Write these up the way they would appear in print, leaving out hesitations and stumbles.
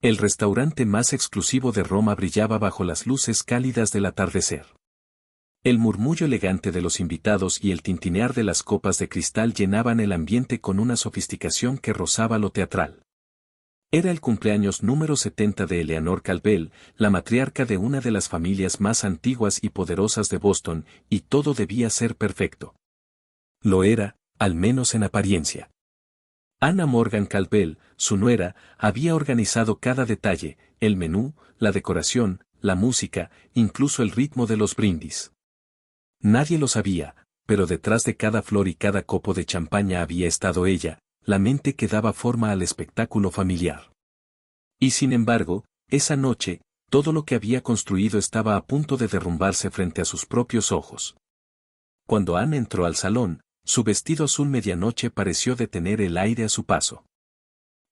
El restaurante más exclusivo de Roma brillaba bajo las luces cálidas del atardecer. El murmullo elegante de los invitados y el tintinear de las copas de cristal llenaban el ambiente con una sofisticación que rozaba lo teatral. Era el cumpleaños número 70 de Eleanor Calvel, la matriarca de una de las familias más antiguas y poderosas de Boston, y todo debía ser perfecto. Lo era, al menos en apariencia. Anna Morgan Calvel, su nuera, había organizado cada detalle, el menú, la decoración, la música, incluso el ritmo de los brindis. Nadie lo sabía, pero detrás de cada flor y cada copo de champaña había estado ella, la mente que daba forma al espectáculo familiar. Y sin embargo, esa noche, todo lo que había construido estaba a punto de derrumbarse frente a sus propios ojos. Cuando Anne entró al salón, su vestido azul medianoche pareció detener el aire a su paso.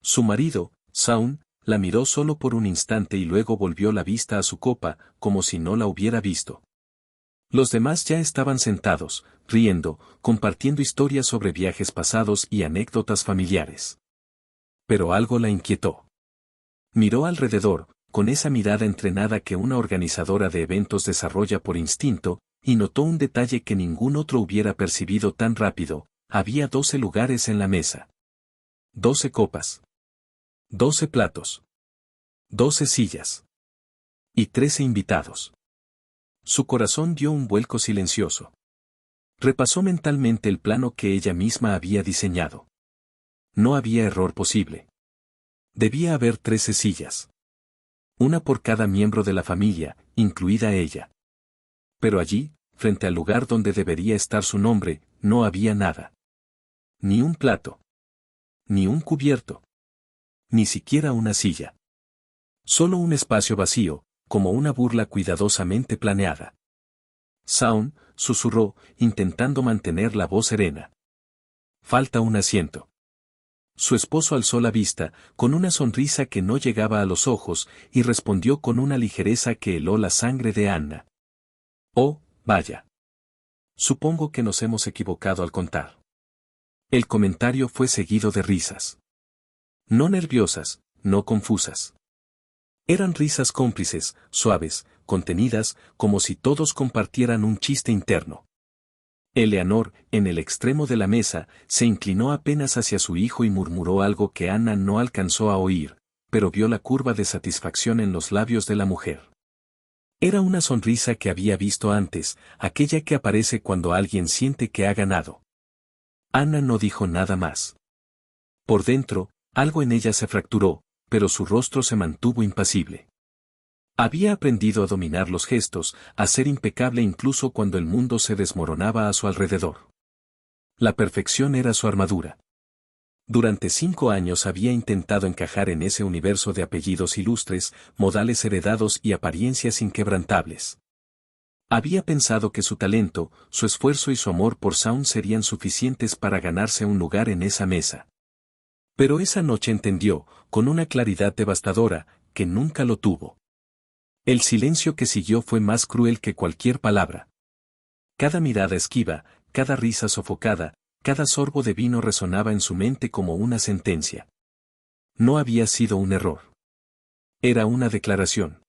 Su marido, Shaun, la miró solo por un instante y luego volvió la vista a su copa, como si no la hubiera visto. Los demás ya estaban sentados, riendo, compartiendo historias sobre viajes pasados y anécdotas familiares. Pero algo la inquietó. Miró alrededor, con esa mirada entrenada que una organizadora de eventos desarrolla por instinto, y notó un detalle que ningún otro hubiera percibido tan rápido: había 12 lugares en la mesa. 12 copas. 12 platos. 12 sillas. Y 13 invitados. Su corazón dio un vuelco silencioso. Repasó mentalmente el plano que ella misma había diseñado. No había error posible. Debía haber 13 sillas. Una por cada miembro de la familia, incluida ella. Pero allí, frente al lugar donde debería estar su nombre, no había nada. Ni un plato. Ni un cubierto. Ni siquiera una silla. Solo un espacio vacío, como una burla cuidadosamente planeada. Shaun susurró, intentando mantener la voz serena. Falta un asiento. Su esposo alzó la vista, con una sonrisa que no llegaba a los ojos, y respondió con una ligereza que heló la sangre de Anna. Oh, vaya. Supongo que nos hemos equivocado al contar. El comentario fue seguido de risas. No nerviosas, no confusas. Eran risas cómplices, suaves, contenidas, como si todos compartieran un chiste interno. Eleanor, en el extremo de la mesa, se inclinó apenas hacia su hijo y murmuró algo que Anna no alcanzó a oír, pero vio la curva de satisfacción en los labios de la mujer. Era una sonrisa que había visto antes, aquella que aparece cuando alguien siente que ha ganado. Anna no dijo nada más. Por dentro, algo en ella se fracturó, pero su rostro se mantuvo impasible. Había aprendido a dominar los gestos, a ser impecable incluso cuando el mundo se desmoronaba a su alrededor. La perfección era su armadura. Durante 5 años había intentado encajar en ese universo de apellidos ilustres, modales heredados y apariencias inquebrantables. Había pensado que su talento, su esfuerzo y su amor por Shaun serían suficientes para ganarse un lugar en esa mesa. Pero esa noche entendió, con una claridad devastadora, que nunca lo tuvo. El silencio que siguió fue más cruel que cualquier palabra. Cada mirada esquiva, cada risa sofocada, cada sorbo de vino resonaba en su mente como una sentencia. No había sido un error. Era una declaración.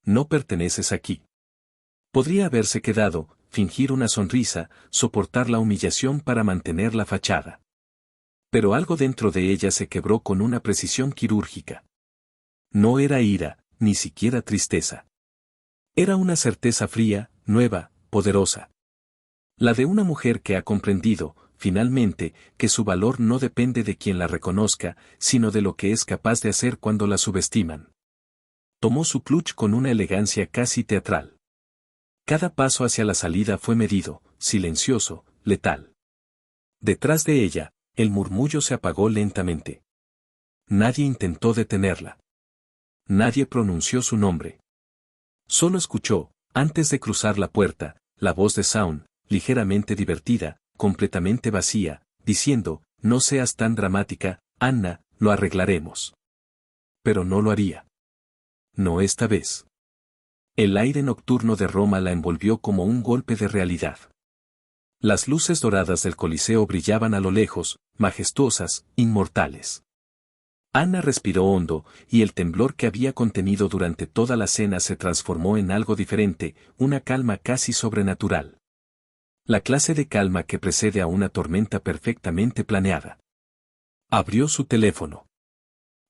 No perteneces aquí. Podría haberse quedado, fingir una sonrisa, soportar la humillación para mantener la fachada. Pero algo dentro de ella se quebró con una precisión quirúrgica. No era ira, ni siquiera tristeza. Era una certeza fría, nueva, poderosa. La de una mujer que ha comprendido, finalmente, que su valor no depende de quien la reconozca, sino de lo que es capaz de hacer cuando la subestiman. Tomó su clutch con una elegancia casi teatral. Cada paso hacia la salida fue medido, silencioso, letal. Detrás de ella, el murmullo se apagó lentamente. Nadie intentó detenerla. Nadie pronunció su nombre. Solo escuchó, antes de cruzar la puerta, la voz de Shaun, ligeramente divertida, completamente vacía, diciendo: no seas tan dramática, Anna, lo arreglaremos. Pero no lo haría. No esta vez. El aire nocturno de Roma la envolvió como un golpe de realidad. Las luces doradas del Coliseo brillaban a lo lejos, majestuosas, inmortales. Anna respiró hondo, y el temblor que había contenido durante toda la cena se transformó en algo diferente, una calma casi sobrenatural. La clase de calma que precede a una tormenta perfectamente planeada. Abrió su teléfono.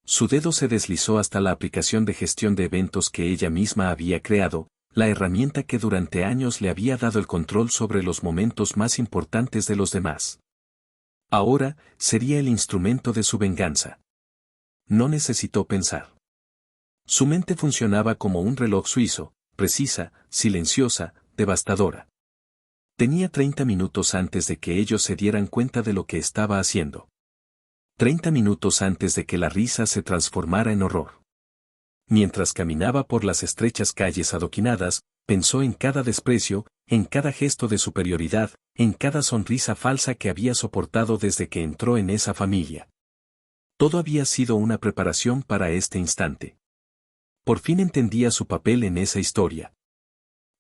Su dedo se deslizó hasta la aplicación de gestión de eventos que ella misma había creado, la herramienta que durante años le había dado el control sobre los momentos más importantes de los demás. Ahora, sería el instrumento de su venganza. No necesitó pensar. Su mente funcionaba como un reloj suizo, precisa, silenciosa, devastadora. Tenía 30 minutos antes de que ellos se dieran cuenta de lo que estaba haciendo. 30 minutos antes de que la risa se transformara en horror. Mientras caminaba por las estrechas calles adoquinadas, pensó en cada desprecio, en cada gesto de superioridad, en cada sonrisa falsa que había soportado desde que entró en esa familia. Todo había sido una preparación para este instante. Por fin entendía su papel en esa historia.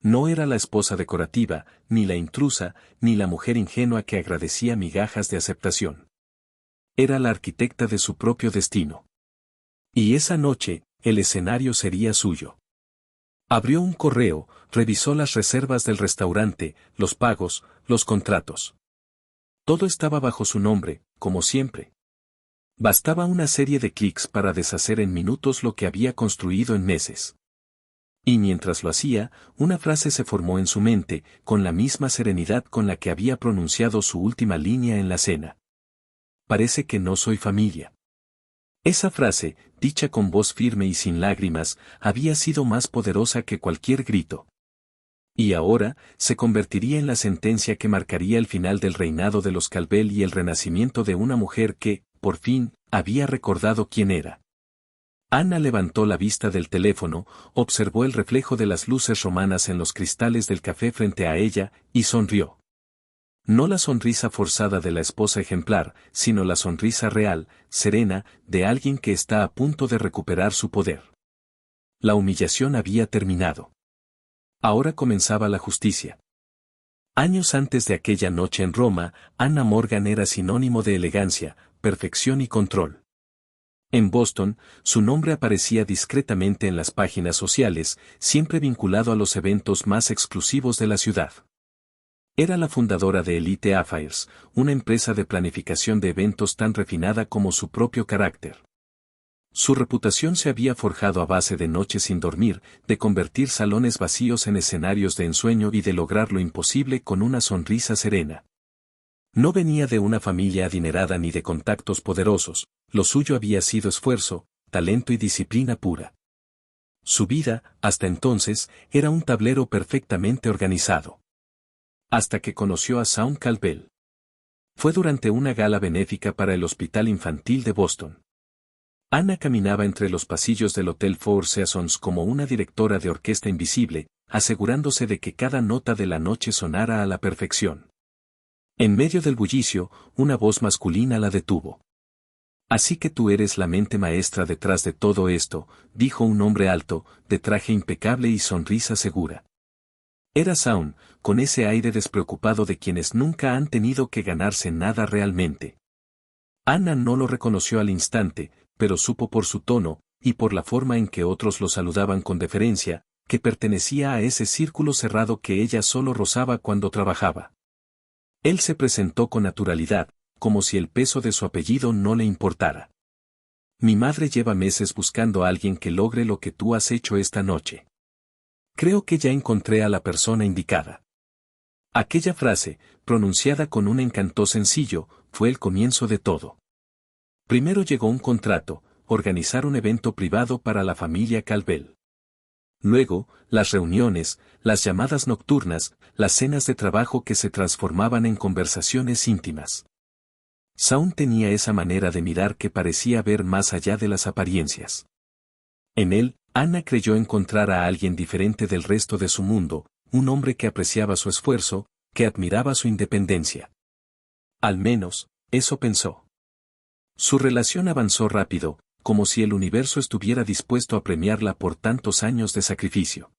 No era la esposa decorativa, ni la intrusa, ni la mujer ingenua que agradecía migajas de aceptación. Era la arquitecta de su propio destino. Y esa noche, el escenario sería suyo. Abrió un correo, revisó las reservas del restaurante, los pagos, los contratos. Todo estaba bajo su nombre, como siempre. Bastaba una serie de clics para deshacer en minutos lo que había construido en meses. Y mientras lo hacía, una frase se formó en su mente, con la misma serenidad con la que había pronunciado su última línea en la cena. Parece que no soy familia. Esa frase, dicha con voz firme y sin lágrimas, había sido más poderosa que cualquier grito. Y ahora, se convertiría en la sentencia que marcaría el final del reinado de los Calvel y el renacimiento de una mujer que, por fin, había recordado quién era. Anna levantó la vista del teléfono, observó el reflejo de las luces romanas en los cristales del café frente a ella, y sonrió. No la sonrisa forzada de la esposa ejemplar, sino la sonrisa real, serena, de alguien que está a punto de recuperar su poder. La humillación había terminado. Ahora comenzaba la justicia. Años antes de aquella noche en Roma, Anna Morgan era sinónimo de elegancia, perfección y control. En Boston, su nombre aparecía discretamente en las páginas sociales, siempre vinculado a los eventos más exclusivos de la ciudad. Era la fundadora de Elite Affairs, una empresa de planificación de eventos tan refinada como su propio carácter. Su reputación se había forjado a base de noches sin dormir, de convertir salones vacíos en escenarios de ensueño y de lograr lo imposible con una sonrisa serena. No venía de una familia adinerada ni de contactos poderosos, lo suyo había sido esfuerzo, talento y disciplina pura. Su vida, hasta entonces, era un tablero perfectamente organizado. Hasta que conoció a Shawn Calvel. Fue durante una gala benéfica para el Hospital Infantil de Boston. Anna caminaba entre los pasillos del Hotel Four Seasons como una directora de orquesta invisible, asegurándose de que cada nota de la noche sonara a la perfección. En medio del bullicio, una voz masculina la detuvo. «Así que tú eres la mente maestra detrás de todo esto», dijo un hombre alto, de traje impecable y sonrisa segura. Era Shawn, con ese aire despreocupado de quienes nunca han tenido que ganarse nada realmente. Anna no lo reconoció al instante, pero supo por su tono, y por la forma en que otros lo saludaban con deferencia, que pertenecía a ese círculo cerrado que ella solo rozaba cuando trabajaba. Él se presentó con naturalidad, como si el peso de su apellido no le importara. «Mi madre lleva meses buscando a alguien que logre lo que tú has hecho esta noche. Creo que ya encontré a la persona indicada». Aquella frase, pronunciada con un encanto sencillo, fue el comienzo de todo. Primero llegó un contrato, organizar un evento privado para la familia Calvel. Luego, las reuniones, las llamadas nocturnas, las cenas de trabajo que se transformaban en conversaciones íntimas. Shawn tenía esa manera de mirar que parecía ver más allá de las apariencias. En él, Anna creyó encontrar a alguien diferente del resto de su mundo, un hombre que apreciaba su esfuerzo, que admiraba su independencia. Al menos, eso pensó. Su relación avanzó rápido, como si el universo estuviera dispuesto a premiarla por tantos años de sacrificio.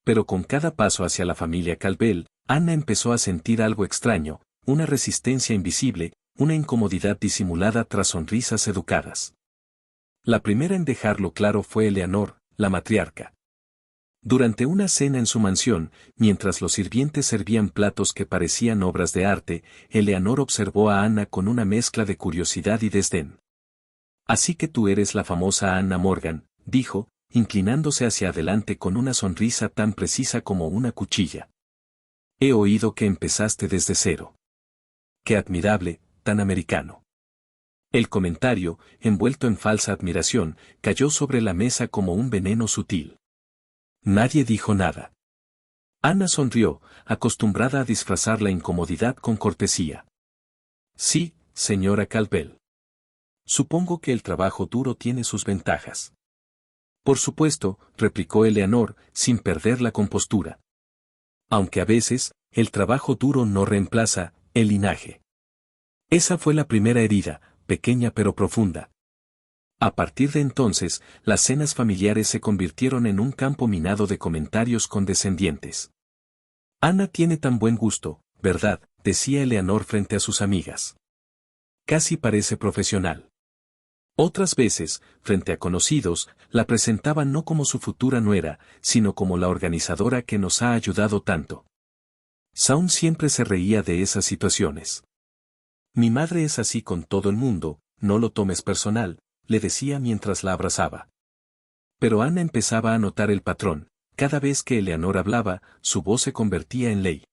Pero con cada paso hacia la familia Calvel, Anna empezó a sentir algo extraño, una resistencia invisible, una incomodidad disimulada tras sonrisas educadas. La primera en dejarlo claro fue Eleanor, la matriarca. Durante una cena en su mansión, mientras los sirvientes servían platos que parecían obras de arte, Eleanor observó a Anna con una mezcla de curiosidad y desdén. «Así que tú eres la famosa Anna Morgan», dijo, inclinándose hacia adelante con una sonrisa tan precisa como una cuchilla. «He oído que empezaste desde cero. Qué admirable, tan americano». El comentario, envuelto en falsa admiración, cayó sobre la mesa como un veneno sutil. Nadie dijo nada. Anna sonrió, acostumbrada a disfrazar la incomodidad con cortesía. «Sí, señora Caldwell. Supongo que el trabajo duro tiene sus ventajas». «Por supuesto», replicó Eleanor, sin perder la compostura. «Aunque a veces, el trabajo duro no reemplaza el linaje». Esa fue la primera herida, pequeña pero profunda. A partir de entonces, las cenas familiares se convirtieron en un campo minado de comentarios condescendientes. «Anna tiene tan buen gusto, ¿verdad?», decía Eleanor frente a sus amigas. «Casi parece profesional». Otras veces, frente a conocidos, la presentaba no como su futura nuera, sino como la organizadora que nos ha ayudado tanto. Shaun siempre se reía de esas situaciones. «Mi madre es así con todo el mundo, no lo tomes personal», le decía mientras la abrazaba. Pero Anna empezaba a notar el patrón. Cada vez que Eleanor hablaba, su voz se convertía en ley.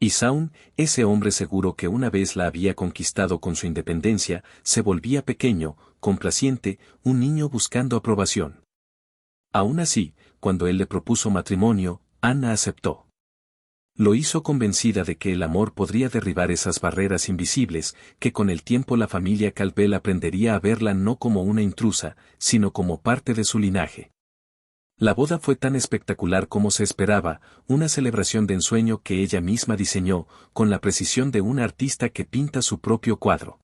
Y Shaun, ese hombre seguro que una vez la había conquistado con su independencia, se volvía pequeño, complaciente, un niño buscando aprobación. Aún así, cuando él le propuso matrimonio, Anna aceptó. Lo hizo convencida de que el amor podría derribar esas barreras invisibles, que con el tiempo la familia Caldwell aprendería a verla no como una intrusa, sino como parte de su linaje. La boda fue tan espectacular como se esperaba, una celebración de ensueño que ella misma diseñó, con la precisión de un artista que pinta su propio cuadro.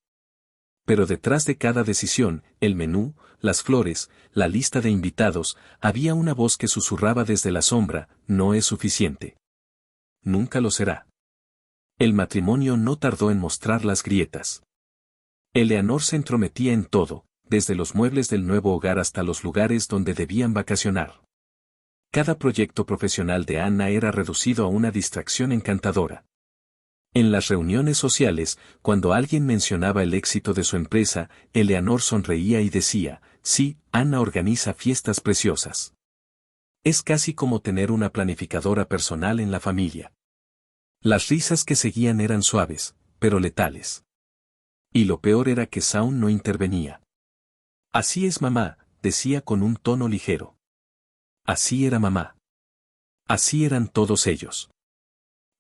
Pero detrás de cada decisión, el menú, las flores, la lista de invitados, había una voz que susurraba desde la sombra: «No es suficiente. Nunca lo será». El matrimonio no tardó en mostrar las grietas. Eleanor se entrometía en todo, desde los muebles del nuevo hogar hasta los lugares donde debían vacacionar. Cada proyecto profesional de Anna era reducido a una distracción encantadora. En las reuniones sociales, cuando alguien mencionaba el éxito de su empresa, Eleanor sonreía y decía: «Sí, Anna organiza fiestas preciosas». Es casi como tener una planificadora personal en la familia. Las risas que seguían eran suaves, pero letales. Y lo peor era que Shaun no intervenía. «Así es mamá», decía con un tono ligero. Así era mamá. Así eran todos ellos.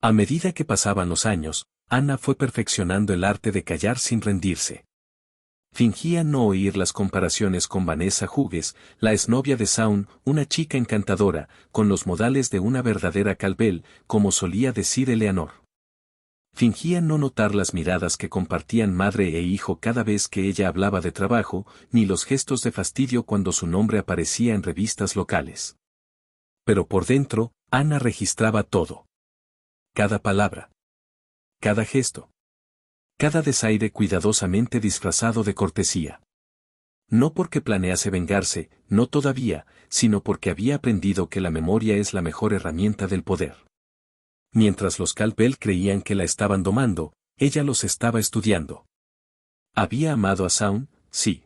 A medida que pasaban los años, Anna fue perfeccionando el arte de callar sin rendirse. Fingía no oír las comparaciones con Vanessa Hughes, la exnovia de Shaun, una chica encantadora, con los modales de una verdadera Caldwell, como solía decir Eleanor. Fingía no notar las miradas que compartían madre e hijo cada vez que ella hablaba de trabajo, ni los gestos de fastidio cuando su nombre aparecía en revistas locales. Pero por dentro, Anna registraba todo. Cada palabra. Cada gesto. Cada desaire cuidadosamente disfrazado de cortesía. No porque planease vengarse, no todavía, sino porque había aprendido que la memoria es la mejor herramienta del poder. Mientras los Caldwell creían que la estaban domando, ella los estaba estudiando. Había amado a Shaun, sí.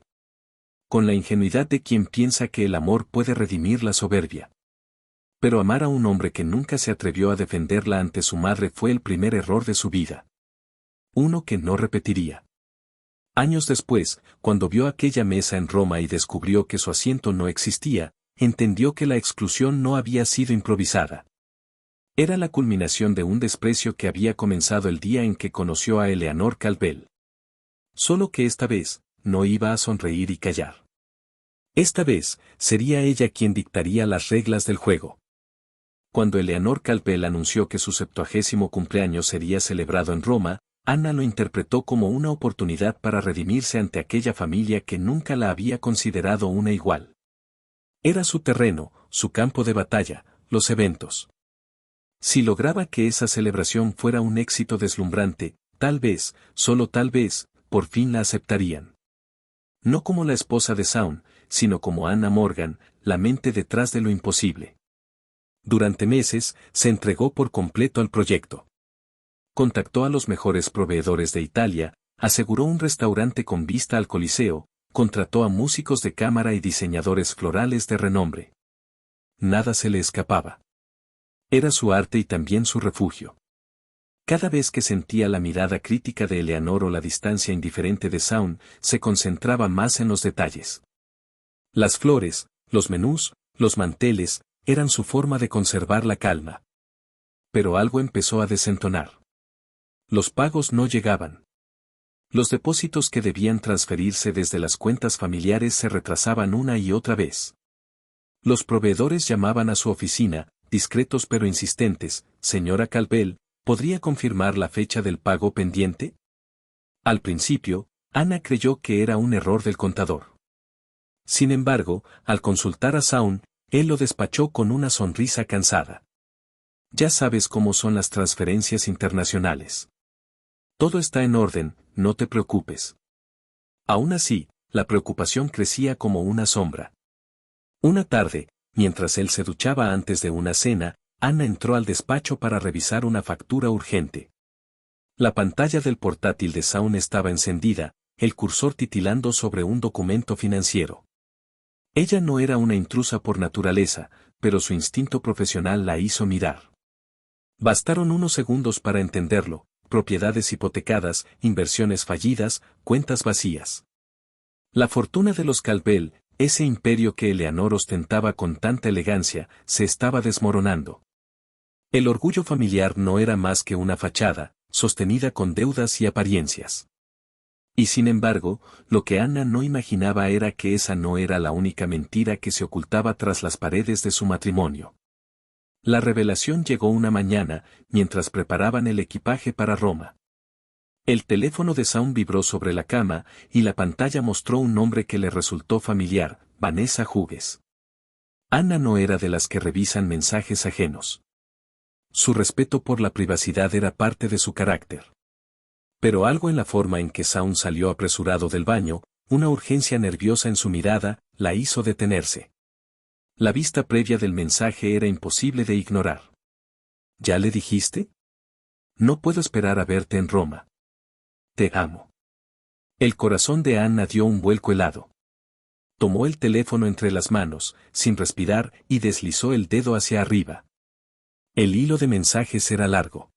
Con la ingenuidad de quien piensa que el amor puede redimir la soberbia. Pero amar a un hombre que nunca se atrevió a defenderla ante su madre fue el primer error de su vida. Uno que no repetiría. Años después, cuando vio aquella mesa en Roma y descubrió que su asiento no existía, entendió que la exclusión no había sido improvisada. Era la culminación de un desprecio que había comenzado el día en que conoció a Eleanor Caldwell. Solo que esta vez, no iba a sonreír y callar. Esta vez, sería ella quien dictaría las reglas del juego. Cuando Eleanor Caldwell anunció que su 70º cumpleaños sería celebrado en Roma, Anna lo interpretó como una oportunidad para redimirse ante aquella familia que nunca la había considerado una igual. Era su terreno, su campo de batalla, los eventos. Si lograba que esa celebración fuera un éxito deslumbrante, tal vez, solo tal vez, por fin la aceptarían. No como la esposa de Shaun, sino como Anna Morgan, la mente detrás de lo imposible. Durante meses, se entregó por completo al proyecto. Contactó a los mejores proveedores de Italia, aseguró un restaurante con vista al Coliseo, contrató a músicos de cámara y diseñadores florales de renombre. Nada se le escapaba. Era su arte y también su refugio. Cada vez que sentía la mirada crítica de Eleanor o la distancia indiferente de Shaun, se concentraba más en los detalles. Las flores, los menús, los manteles, eran su forma de conservar la calma. Pero algo empezó a desentonar. Los pagos no llegaban. Los depósitos que debían transferirse desde las cuentas familiares se retrasaban una y otra vez. Los proveedores llamaban a su oficina, discretos pero insistentes: «Señora Calvel, ¿podría confirmar la fecha del pago pendiente?». Al principio, Anna creyó que era un error del contador. Sin embargo, al consultar a Shaun, él lo despachó con una sonrisa cansada. «Ya sabes cómo son las transferencias internacionales. Todo está en orden, no te preocupes». Aún así, la preocupación crecía como una sombra. Una tarde, mientras él se duchaba antes de una cena, Anna entró al despacho para revisar una factura urgente. La pantalla del portátil de Shaun estaba encendida, el cursor titilando sobre un documento financiero. Ella no era una intrusa por naturaleza, pero su instinto profesional la hizo mirar. Bastaron unos segundos para entenderlo: propiedades hipotecadas, inversiones fallidas, cuentas vacías. La fortuna de los Calvel, ese imperio que Eleanor ostentaba con tanta elegancia, se estaba desmoronando. El orgullo familiar no era más que una fachada, sostenida con deudas y apariencias. Y sin embargo, lo que Anna no imaginaba era que esa no era la única mentira que se ocultaba tras las paredes de su matrimonio. La revelación llegó una mañana, mientras preparaban el equipaje para Roma. El teléfono de Shaun vibró sobre la cama, y la pantalla mostró un nombre que le resultó familiar: Vanessa Hughes. Anna no era de las que revisan mensajes ajenos. Su respeto por la privacidad era parte de su carácter. Pero algo en la forma en que Shaun salió apresurado del baño, una urgencia nerviosa en su mirada, la hizo detenerse. La vista previa del mensaje era imposible de ignorar. «¿Ya le dijiste? No puedo esperar a verte en Roma. Te amo». El corazón de Anna dio un vuelco helado. Tomó el teléfono entre las manos, sin respirar, y deslizó el dedo hacia arriba. El hilo de mensajes era largo.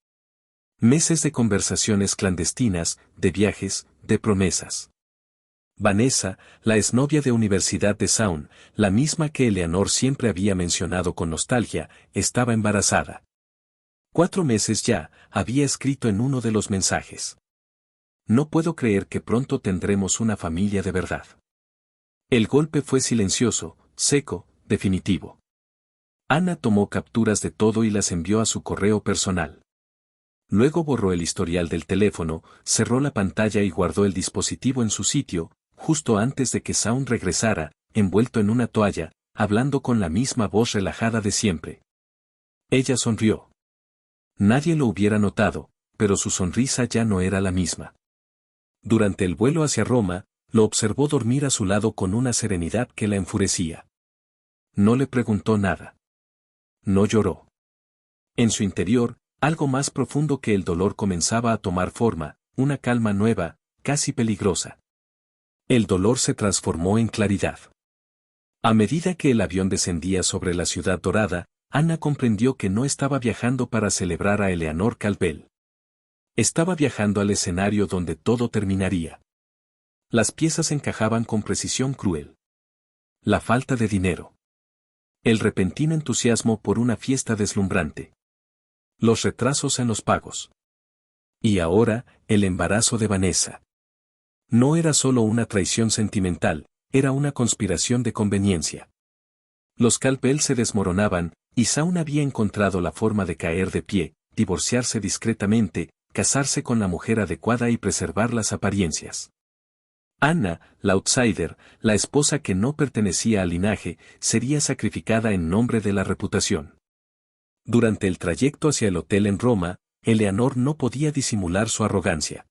Meses de conversaciones clandestinas, de viajes, de promesas. Vanessa, la exnovia de universidad de Shaun, la misma que Eleanor siempre había mencionado con nostalgia, estaba embarazada. 4 meses ya, había escrito en uno de los mensajes. «No puedo creer que pronto tendremos una familia de verdad». El golpe fue silencioso, seco, definitivo. Anna tomó capturas de todo y las envió a su correo personal. Luego borró el historial del teléfono, cerró la pantalla y guardó el dispositivo en su sitio, justo antes de que Shaun regresara, envuelto en una toalla, hablando con la misma voz relajada de siempre. Ella sonrió. Nadie lo hubiera notado, pero su sonrisa ya no era la misma. Durante el vuelo hacia Roma, lo observó dormir a su lado con una serenidad que la enfurecía. No le preguntó nada. No lloró. En su interior, algo más profundo que el dolor comenzaba a tomar forma, una calma nueva, casi peligrosa. El dolor se transformó en claridad. A medida que el avión descendía sobre la ciudad dorada, Anna comprendió que no estaba viajando para celebrar a Eleanor Calvel. Estaba viajando al escenario donde todo terminaría. Las piezas encajaban con precisión cruel. La falta de dinero. El repentino entusiasmo por una fiesta deslumbrante. Los retrasos en los pagos. Y ahora, el embarazo de Vanessa. No era solo una traición sentimental, era una conspiración de conveniencia. Los Calvel se desmoronaban, y Shaun había encontrado la forma de caer de pie, divorciarse discretamente, casarse con la mujer adecuada y preservar las apariencias. Anna, la outsider, la esposa que no pertenecía al linaje, sería sacrificada en nombre de la reputación. Durante el trayecto hacia el hotel en Roma, Eleanor no podía disimular su arrogancia.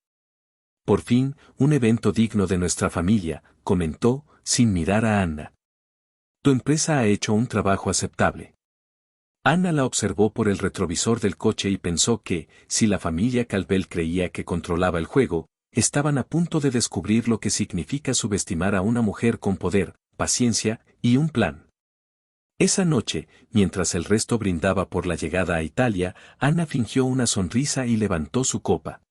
«Por fin, un evento digno de nuestra familia», comentó, sin mirar a Anna. Tu empresa ha hecho un trabajo aceptable. Anna la observó por el retrovisor del coche y pensó que, si la familia Calvel creía que controlaba el juego, estaban a punto de descubrir lo que significa subestimar a una mujer con poder, paciencia y un plan. Esa noche, mientras el resto brindaba por la llegada a Italia, Anna fingió una sonrisa y levantó su copa.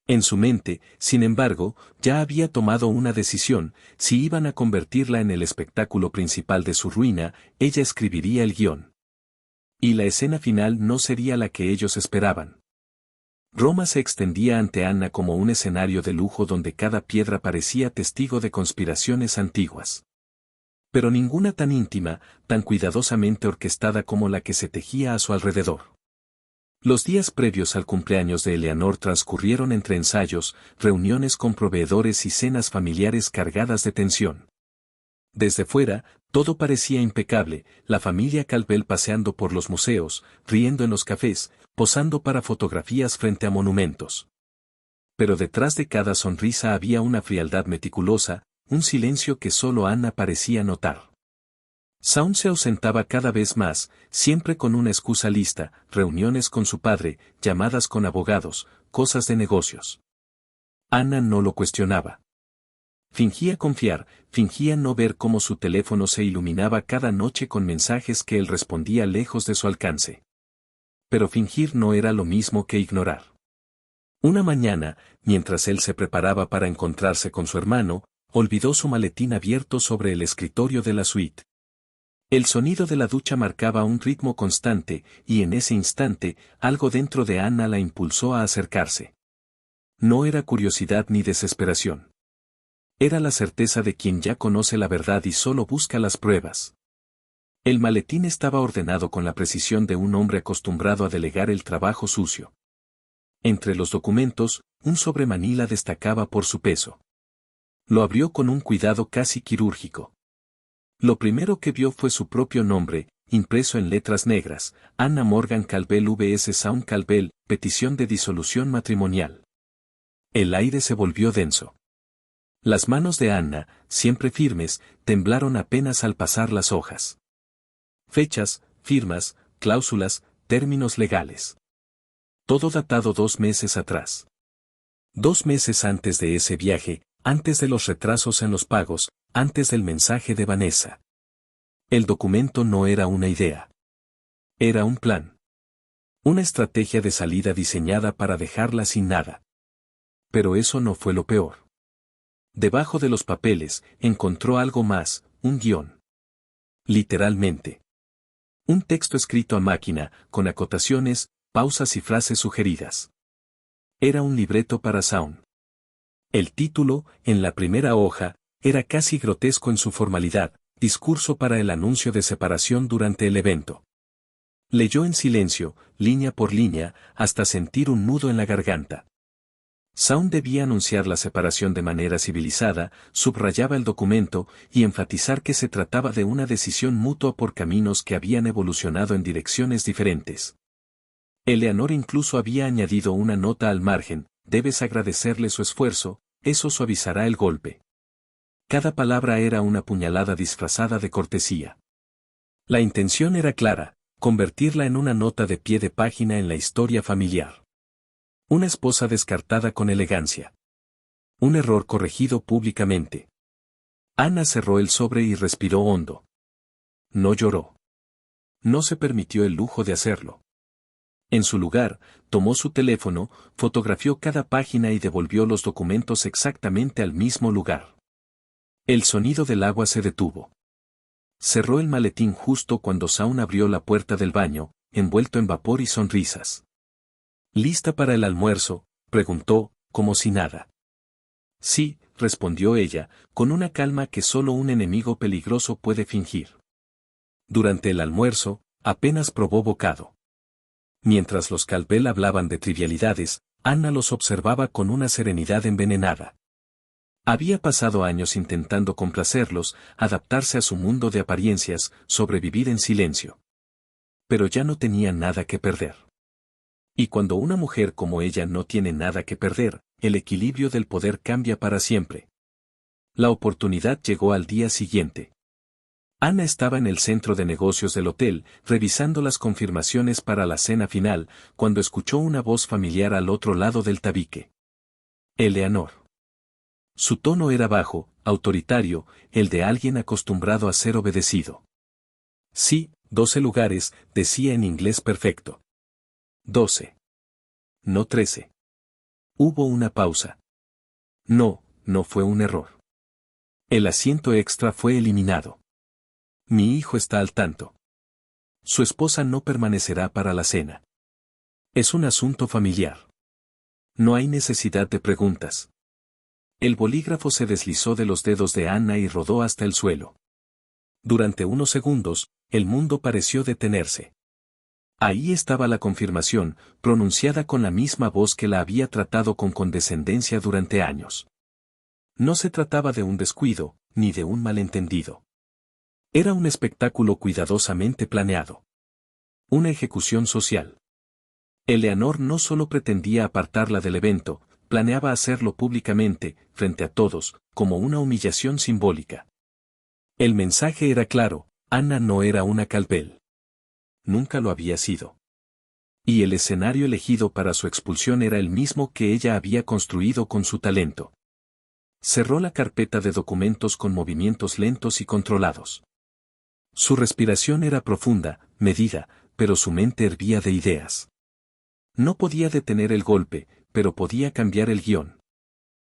En su mente, sin embargo, ya había tomado una decisión: si iban a convertirla en el espectáculo principal de su ruina, ella escribiría el guión. Y la escena final no sería la que ellos esperaban. Roma se extendía ante Anna como un escenario de lujo donde cada piedra parecía testigo de conspiraciones antiguas. Pero ninguna tan íntima, tan cuidadosamente orquestada como la que se tejía a su alrededor. Los días previos al cumpleaños de Eleanor transcurrieron entre ensayos, reuniones con proveedores y cenas familiares cargadas de tensión. Desde fuera, todo parecía impecable: la familia Calvel paseando por los museos, riendo en los cafés, posando para fotografías frente a monumentos. Pero detrás de cada sonrisa había una frialdad meticulosa, un silencio que solo Anna parecía notar. Shaun se ausentaba cada vez más, siempre con una excusa lista: reuniones con su padre, llamadas con abogados, cosas de negocios. Anna no lo cuestionaba. Fingía confiar, fingía no ver cómo su teléfono se iluminaba cada noche con mensajes que él respondía lejos de su alcance. Pero fingir no era lo mismo que ignorar. Una mañana, mientras él se preparaba para encontrarse con su hermano, olvidó su maletín abierto sobre el escritorio de la suite. El sonido de la ducha marcaba un ritmo constante, y en ese instante, algo dentro de Anna la impulsó a acercarse. No era curiosidad ni desesperación. Era la certeza de quien ya conoce la verdad y solo busca las pruebas. El maletín estaba ordenado con la precisión de un hombre acostumbrado a delegar el trabajo sucio. Entre los documentos, un sobremanila destacaba por su peso. Lo abrió con un cuidado casi quirúrgico. Lo primero que vio fue su propio nombre, impreso en letras negras: Anna Morgan Calvel vs Shaun Calvel, petición de disolución matrimonial. El aire se volvió denso. Las manos de Anna, siempre firmes, temblaron apenas al pasar las hojas. Fechas, firmas, cláusulas, términos legales. Todo datado 2 meses atrás. 2 meses antes de ese viaje, antes de los retrasos en los pagos, antes del mensaje de Vanessa. El documento no era una idea. Era un plan. Una estrategia de salida diseñada para dejarla sin nada. Pero eso no fue lo peor. Debajo de los papeles, encontró algo más: un guión. Literalmente. Un texto escrito a máquina, con acotaciones, pausas y frases sugeridas. Era un libreto para Shaun. El título, en la primera hoja, era casi grotesco en su formalidad: discurso para el anuncio de separación durante el evento. Leyó en silencio, línea por línea, hasta sentir un nudo en la garganta. Shaun debía anunciar la separación de manera civilizada, subrayaba el documento, y enfatizar que se trataba de una decisión mutua por caminos que habían evolucionado en direcciones diferentes. Eleanor incluso había añadido una nota al margen: debes agradecerle su esfuerzo, eso suavizará el golpe. Cada palabra era una puñalada disfrazada de cortesía. La intención era clara: convertirla en una nota de pie de página en la historia familiar. Una esposa descartada con elegancia. Un error corregido públicamente. Anna cerró el sobre y respiró hondo. No lloró. No se permitió el lujo de hacerlo. En su lugar, tomó su teléfono, fotografió cada página y devolvió los documentos exactamente al mismo lugar. El sonido del agua se detuvo. Cerró el maletín justo cuando Shaun abrió la puerta del baño, envuelto en vapor y sonrisas. ¿Lista para el almuerzo?, preguntó, como si nada. Sí, respondió ella, con una calma que solo un enemigo peligroso puede fingir. Durante el almuerzo, apenas probó bocado. Mientras los Calvel hablaban de trivialidades, Anna los observaba con una serenidad envenenada. Había pasado años intentando complacerlos, adaptarse a su mundo de apariencias, sobrevivir en silencio. Pero ya no tenía nada que perder. Y cuando una mujer como ella no tiene nada que perder, el equilibrio del poder cambia para siempre. La oportunidad llegó al día siguiente. Anna estaba en el centro de negocios del hotel, revisando las confirmaciones para la cena final, cuando escuchó una voz familiar al otro lado del tabique. Eleanor. Su tono era bajo, autoritario, el de alguien acostumbrado a ser obedecido. Sí, 12 lugares, decía en inglés perfecto. 12. No 13. Hubo una pausa. No, no fue un error. El asiento extra fue eliminado. Mi hijo está al tanto. Su esposa no permanecerá para la cena. Es un asunto familiar. No hay necesidad de preguntas. El bolígrafo se deslizó de los dedos de Anna y rodó hasta el suelo. Durante unos segundos, el mundo pareció detenerse. Ahí estaba la confirmación, pronunciada con la misma voz que la había tratado con condescendencia durante años. No se trataba de un descuido, ni de un malentendido. Era un espectáculo cuidadosamente planeado. Una ejecución social. Eleanor no solo pretendía apartarla del evento, planeaba hacerlo públicamente, frente a todos, como una humillación simbólica. El mensaje era claro, Anna no era una Caldwell. Nunca lo había sido. Y el escenario elegido para su expulsión era el mismo que ella había construido con su talento. Cerró la carpeta de documentos con movimientos lentos y controlados. Su respiración era profunda, medida, pero su mente hervía de ideas. No podía detener el golpe, pero podía cambiar el guión.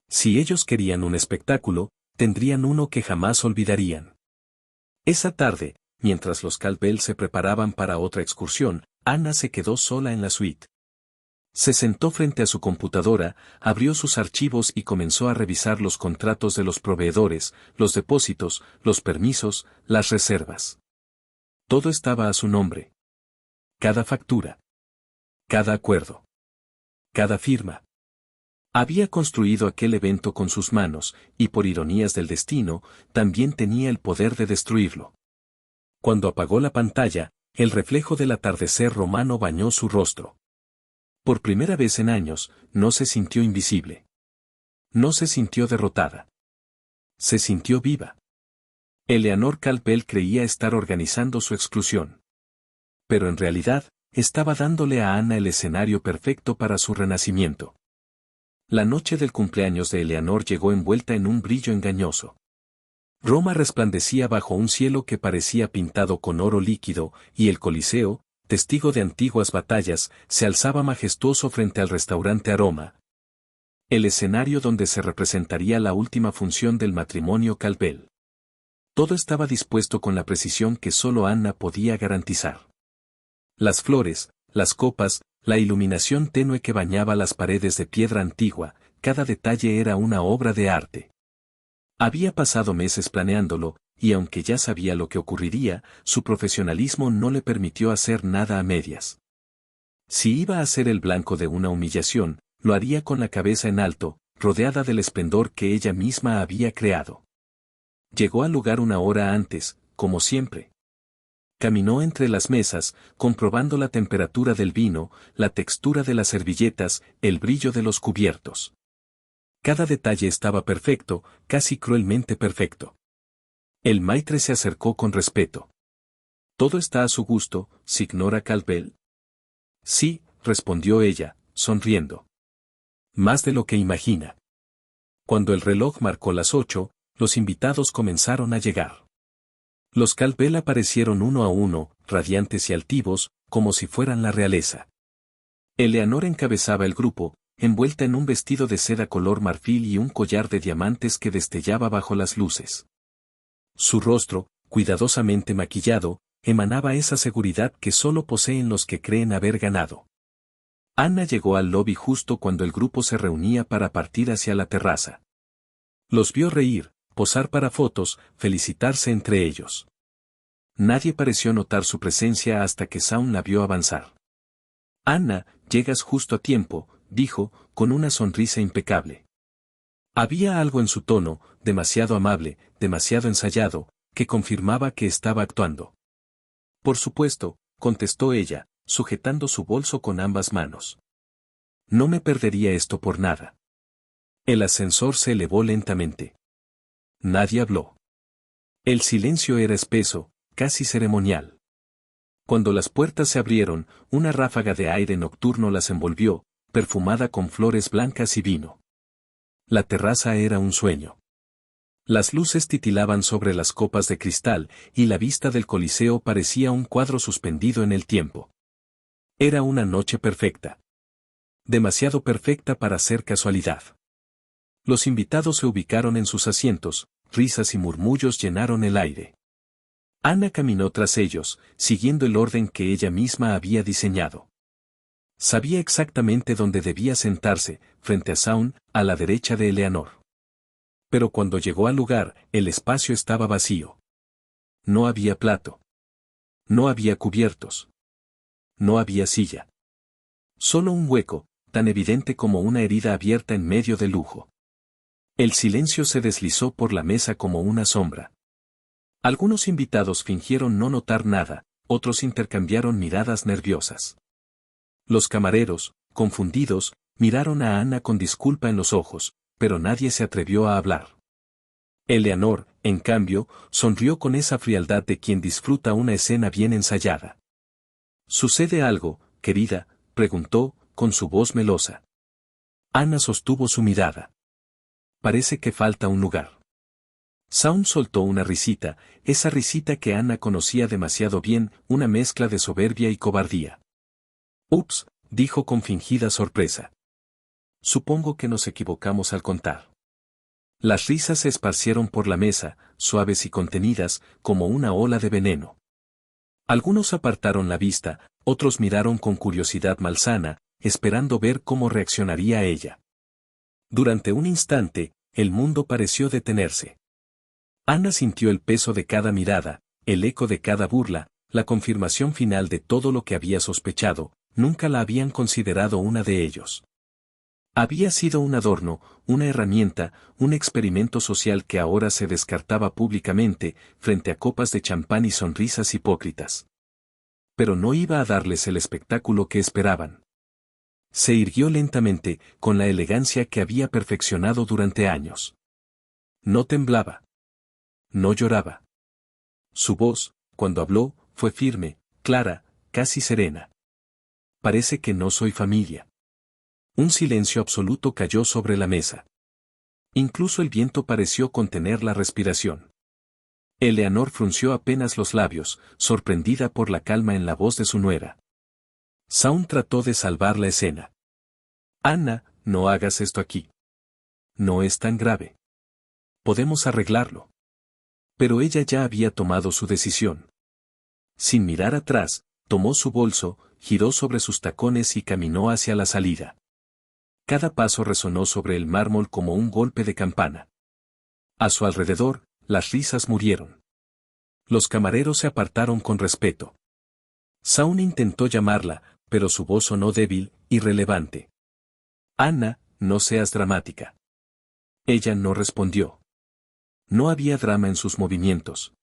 Si ellos querían un espectáculo, tendrían uno que jamás olvidarían. Esa tarde, mientras los Caldwell se preparaban para otra excursión, Anna se quedó sola en la suite. Se sentó frente a su computadora, abrió sus archivos y comenzó a revisar los contratos de los proveedores, los depósitos, los permisos, las reservas. Todo estaba a su nombre. Cada factura. Cada acuerdo. Cada firma. Había construido aquel evento con sus manos, y por ironías del destino, también tenía el poder de destruirlo. Cuando apagó la pantalla, el reflejo del atardecer romano bañó su rostro. Por primera vez en años, no se sintió invisible. No se sintió derrotada. Se sintió viva. Eleanor Caldwell creía estar organizando su exclusión. Pero en realidad, estaba dándole a Anna el escenario perfecto para su renacimiento. La noche del cumpleaños de Eleanor llegó envuelta en un brillo engañoso. Roma resplandecía bajo un cielo que parecía pintado con oro líquido, y el Coliseo, testigo de antiguas batallas, se alzaba majestuoso frente al restaurante Aroma. El escenario donde se representaría la última función del matrimonio Caldwell. Todo estaba dispuesto con la precisión que solo Anna podía garantizar. Las flores, las copas, la iluminación tenue que bañaba las paredes de piedra antigua, cada detalle era una obra de arte. Había pasado meses planeándolo, y aunque ya sabía lo que ocurriría, su profesionalismo no le permitió hacer nada a medias. Si iba a ser el blanco de una humillación, lo haría con la cabeza en alto, rodeada del esplendor que ella misma había creado. Llegó al lugar una hora antes, como siempre. Caminó entre las mesas, comprobando la temperatura del vino, la textura de las servilletas, el brillo de los cubiertos. Cada detalle estaba perfecto, casi cruelmente perfecto. El maitre se acercó con respeto. «¿Todo está a su gusto, signora Caldwell?» «Sí», respondió ella, sonriendo. «Más de lo que imagina». Cuando el reloj marcó las 8, los invitados comenzaron a llegar. Los Caldwell aparecieron uno a uno, radiantes y altivos, como si fueran la realeza. Eleanor encabezaba el grupo, envuelta en un vestido de seda color marfil y un collar de diamantes que destellaba bajo las luces. Su rostro, cuidadosamente maquillado, emanaba esa seguridad que solo poseen los que creen haber ganado. Anna llegó al lobby justo cuando el grupo se reunía para partir hacia la terraza. Los vio reír, posar para fotos, felicitarse entre ellos. Nadie pareció notar su presencia hasta que Shaun la vio avanzar. «Anna, llegas justo a tiempo», dijo, con una sonrisa impecable. Había algo en su tono, demasiado amable, demasiado ensayado, que confirmaba que estaba actuando. «Por supuesto», contestó ella, sujetando su bolso con ambas manos. «No me perdería esto por nada». El ascensor se elevó lentamente. Nadie habló. El silencio era espeso, casi ceremonial. Cuando las puertas se abrieron, una ráfaga de aire nocturno las envolvió, perfumada con flores blancas y vino. La terraza era un sueño. Las luces titilaban sobre las copas de cristal, y la vista del Coliseo parecía un cuadro suspendido en el tiempo. Era una noche perfecta. Demasiado perfecta para ser casualidad. Los invitados se ubicaron en sus asientos, risas y murmullos llenaron el aire. Anna caminó tras ellos, siguiendo el orden que ella misma había diseñado. Sabía exactamente dónde debía sentarse, frente a Zaun, a la derecha de Eleanor. Pero cuando llegó al lugar, el espacio estaba vacío. No había plato. No había cubiertos. No había silla. Solo un hueco, tan evidente como una herida abierta en medio del lujo. El silencio se deslizó por la mesa como una sombra. Algunos invitados fingieron no notar nada, otros intercambiaron miradas nerviosas. Los camareros, confundidos, miraron a Anna con disculpa en los ojos, pero nadie se atrevió a hablar. Eleanor, en cambio, sonrió con esa frialdad de quien disfruta una escena bien ensayada. ¿Sucede algo, querida?, preguntó, con su voz melosa. Anna sostuvo su mirada. Parece que falta un lugar. Zaun soltó una risita, esa risita que Anna conocía demasiado bien, una mezcla de soberbia y cobardía. Ups, dijo con fingida sorpresa. Supongo que nos equivocamos al contar. Las risas se esparcieron por la mesa, suaves y contenidas, como una ola de veneno. Algunos apartaron la vista, otros miraron con curiosidad malsana, esperando ver cómo reaccionaría ella. Durante un instante, el mundo pareció detenerse. Anna sintió el peso de cada mirada, el eco de cada burla, la confirmación final de todo lo que había sospechado, nunca la habían considerado una de ellos. Había sido un adorno, una herramienta, un experimento social que ahora se descartaba públicamente, frente a copas de champán y sonrisas hipócritas. Pero no iba a darles el espectáculo que esperaban. Se irguió lentamente, con la elegancia que había perfeccionado durante años. No temblaba. No lloraba. Su voz, cuando habló, fue firme, clara, casi serena. Parece que no soy familia. Un silencio absoluto cayó sobre la mesa. Incluso el viento pareció contener la respiración. Eleanor frunció apenas los labios, sorprendida por la calma en la voz de su nuera. Zaun trató de salvar la escena. Anna, no hagas esto aquí. No es tan grave. Podemos arreglarlo. Pero ella ya había tomado su decisión. Sin mirar atrás, tomó su bolso, giró sobre sus tacones y caminó hacia la salida. Cada paso resonó sobre el mármol como un golpe de campana. A su alrededor, las risas murieron. Los camareros se apartaron con respeto. Zaun intentó llamarla, pero su voz sonó débil, irrelevante. Anna, no seas dramática. Ella no respondió. No había drama en sus movimientos.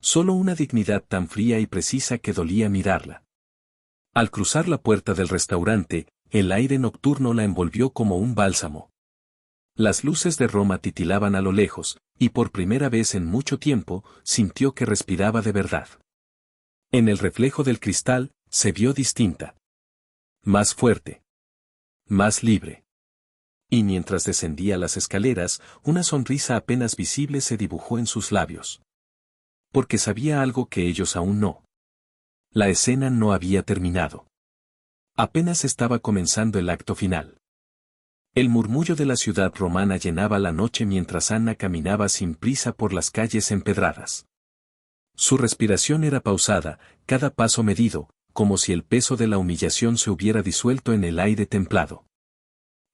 Solo una dignidad tan fría y precisa que dolía mirarla. Al cruzar la puerta del restaurante, el aire nocturno la envolvió como un bálsamo. Las luces de Roma titilaban a lo lejos, y por primera vez en mucho tiempo, sintió que respiraba de verdad. En el reflejo del cristal, se vio distinta. Más fuerte. Más libre. Y mientras descendía las escaleras, una sonrisa apenas visible se dibujó en sus labios. Porque sabía algo que ellos aún no. La escena no había terminado. Apenas estaba comenzando el acto final. El murmullo de la ciudad romana llenaba la noche mientras Anna caminaba sin prisa por las calles empedradas. Su respiración era pausada, cada paso medido, como si el peso de la humillación se hubiera disuelto en el aire templado.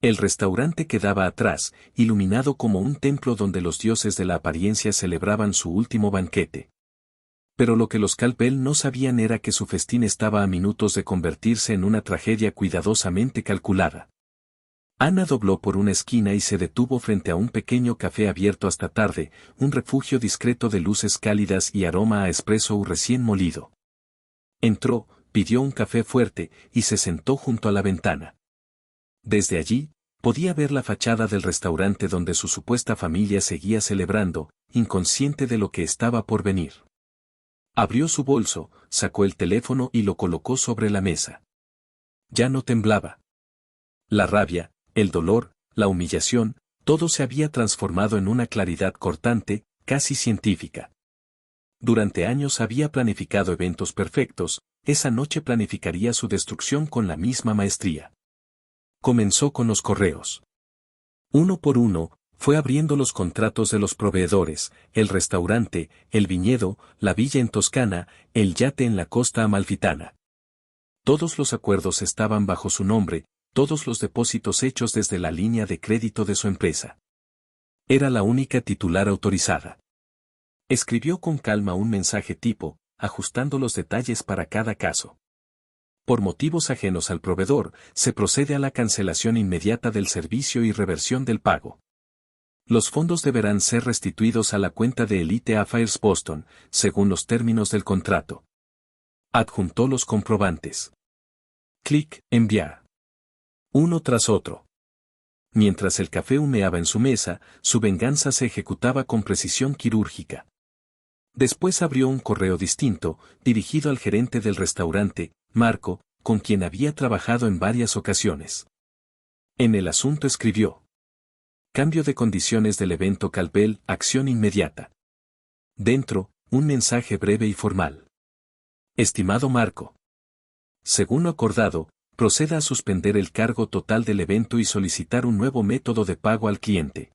El restaurante quedaba atrás, iluminado como un templo donde los dioses de la apariencia celebraban su último banquete. Pero lo que los Calpel no sabían era que su festín estaba a minutos de convertirse en una tragedia cuidadosamente calculada. Anna dobló por una esquina y se detuvo frente a un pequeño café abierto hasta tarde, un refugio discreto de luces cálidas y aroma a espresso recién molido. Entró, pidió un café fuerte, y se sentó junto a la ventana. Desde allí, Podía ver la fachada del restaurante donde su supuesta familia seguía celebrando, inconsciente de lo que estaba por venir. Abrió su bolso, sacó el teléfono y lo colocó sobre la mesa. Ya no temblaba. La rabia, el dolor, la humillación, todo se había transformado en una claridad cortante, casi científica. Durante años había planificado eventos perfectos, esa noche planificaría su destrucción con la misma maestría. Comenzó con los correos. Uno por uno, fue abriendo los contratos de los proveedores, el restaurante, el viñedo, la villa en Toscana, el yate en la costa amalfitana. Todos los acuerdos estaban bajo su nombre, todos los depósitos hechos desde la línea de crédito de su empresa. Era la única titular autorizada. Escribió con calma un mensaje tipo, ajustando los detalles para cada caso. Por motivos ajenos al proveedor, se procede a la cancelación inmediata del servicio y reversión del pago. Los fondos deberán ser restituidos a la cuenta de Elite Affairs Boston, según los términos del contrato. Adjuntó los comprobantes. Clic, enviar. Uno tras otro. Mientras el café humeaba en su mesa, su venganza se ejecutaba con precisión quirúrgica. Después abrió un correo distinto, dirigido al gerente del restaurante, Marco, con quien había trabajado en varias ocasiones. En el asunto escribió: cambio de condiciones del evento Calvel, acción inmediata. Dentro, un mensaje breve y formal. Estimado Marco. Según lo acordado, proceda a suspender el cargo total del evento y solicitar un nuevo método de pago al cliente.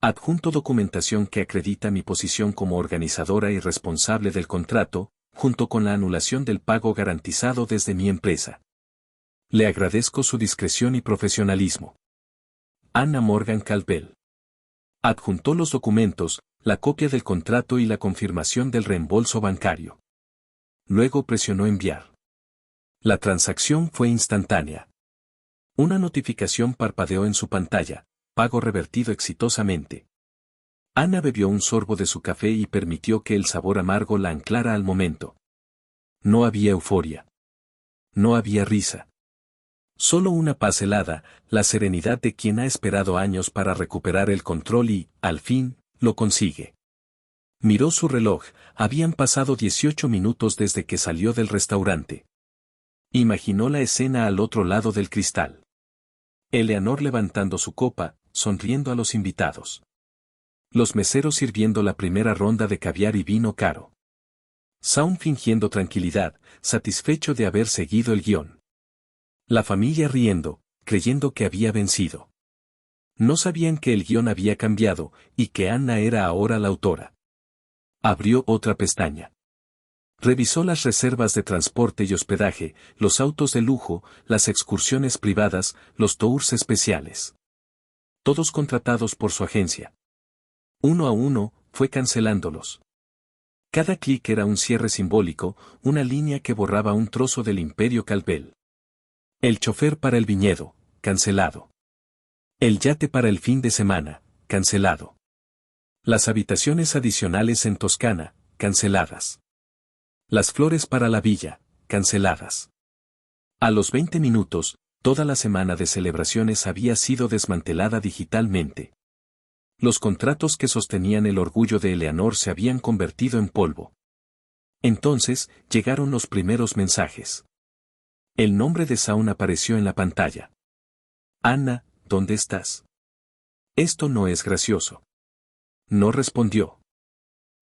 Adjunto documentación que acredita mi posición como organizadora y responsable del contrato, junto con la anulación del pago garantizado desde mi empresa. Le agradezco su discreción y profesionalismo. Anna Morgan Calvel. Adjuntó los documentos, la copia del contrato y la confirmación del reembolso bancario. Luego presionó enviar. La transacción fue instantánea. Una notificación parpadeó en su pantalla, pago revertido exitosamente. Ana bebió un sorbo de su café y permitió que el sabor amargo la anclara al momento. No había euforia. No había risa. Solo una paz helada, la serenidad de quien ha esperado años para recuperar el control y, al fin, lo consigue. Miró su reloj, habían pasado 18 minutos desde que salió del restaurante. Imaginó la escena al otro lado del cristal. Eleanor levantando su copa, sonriendo a los invitados. Los meseros sirviendo la primera ronda de caviar y vino caro. Saun fingiendo tranquilidad, satisfecho de haber seguido el guión. La familia riendo, creyendo que había vencido. No sabían que el guión había cambiado, y que Anna era ahora la autora. Abrió otra pestaña. Revisó las reservas de transporte y hospedaje, los autos de lujo, las excursiones privadas, los tours especiales. Todos contratados por su agencia. Uno a uno, fue cancelándolos. Cada clic era un cierre simbólico, una línea que borraba un trozo del imperio Calvel. El chofer para el viñedo, cancelado. El yate para el fin de semana, cancelado. Las habitaciones adicionales en Toscana, canceladas. Las flores para la villa, canceladas. A los 20 minutos, toda la semana de celebraciones había sido desmantelada digitalmente. Los contratos que sostenían el orgullo de Eleanor se habían convertido en polvo. Entonces, llegaron los primeros mensajes. El nombre de Saun apareció en la pantalla. Anna, ¿dónde estás? Esto no es gracioso. No respondió.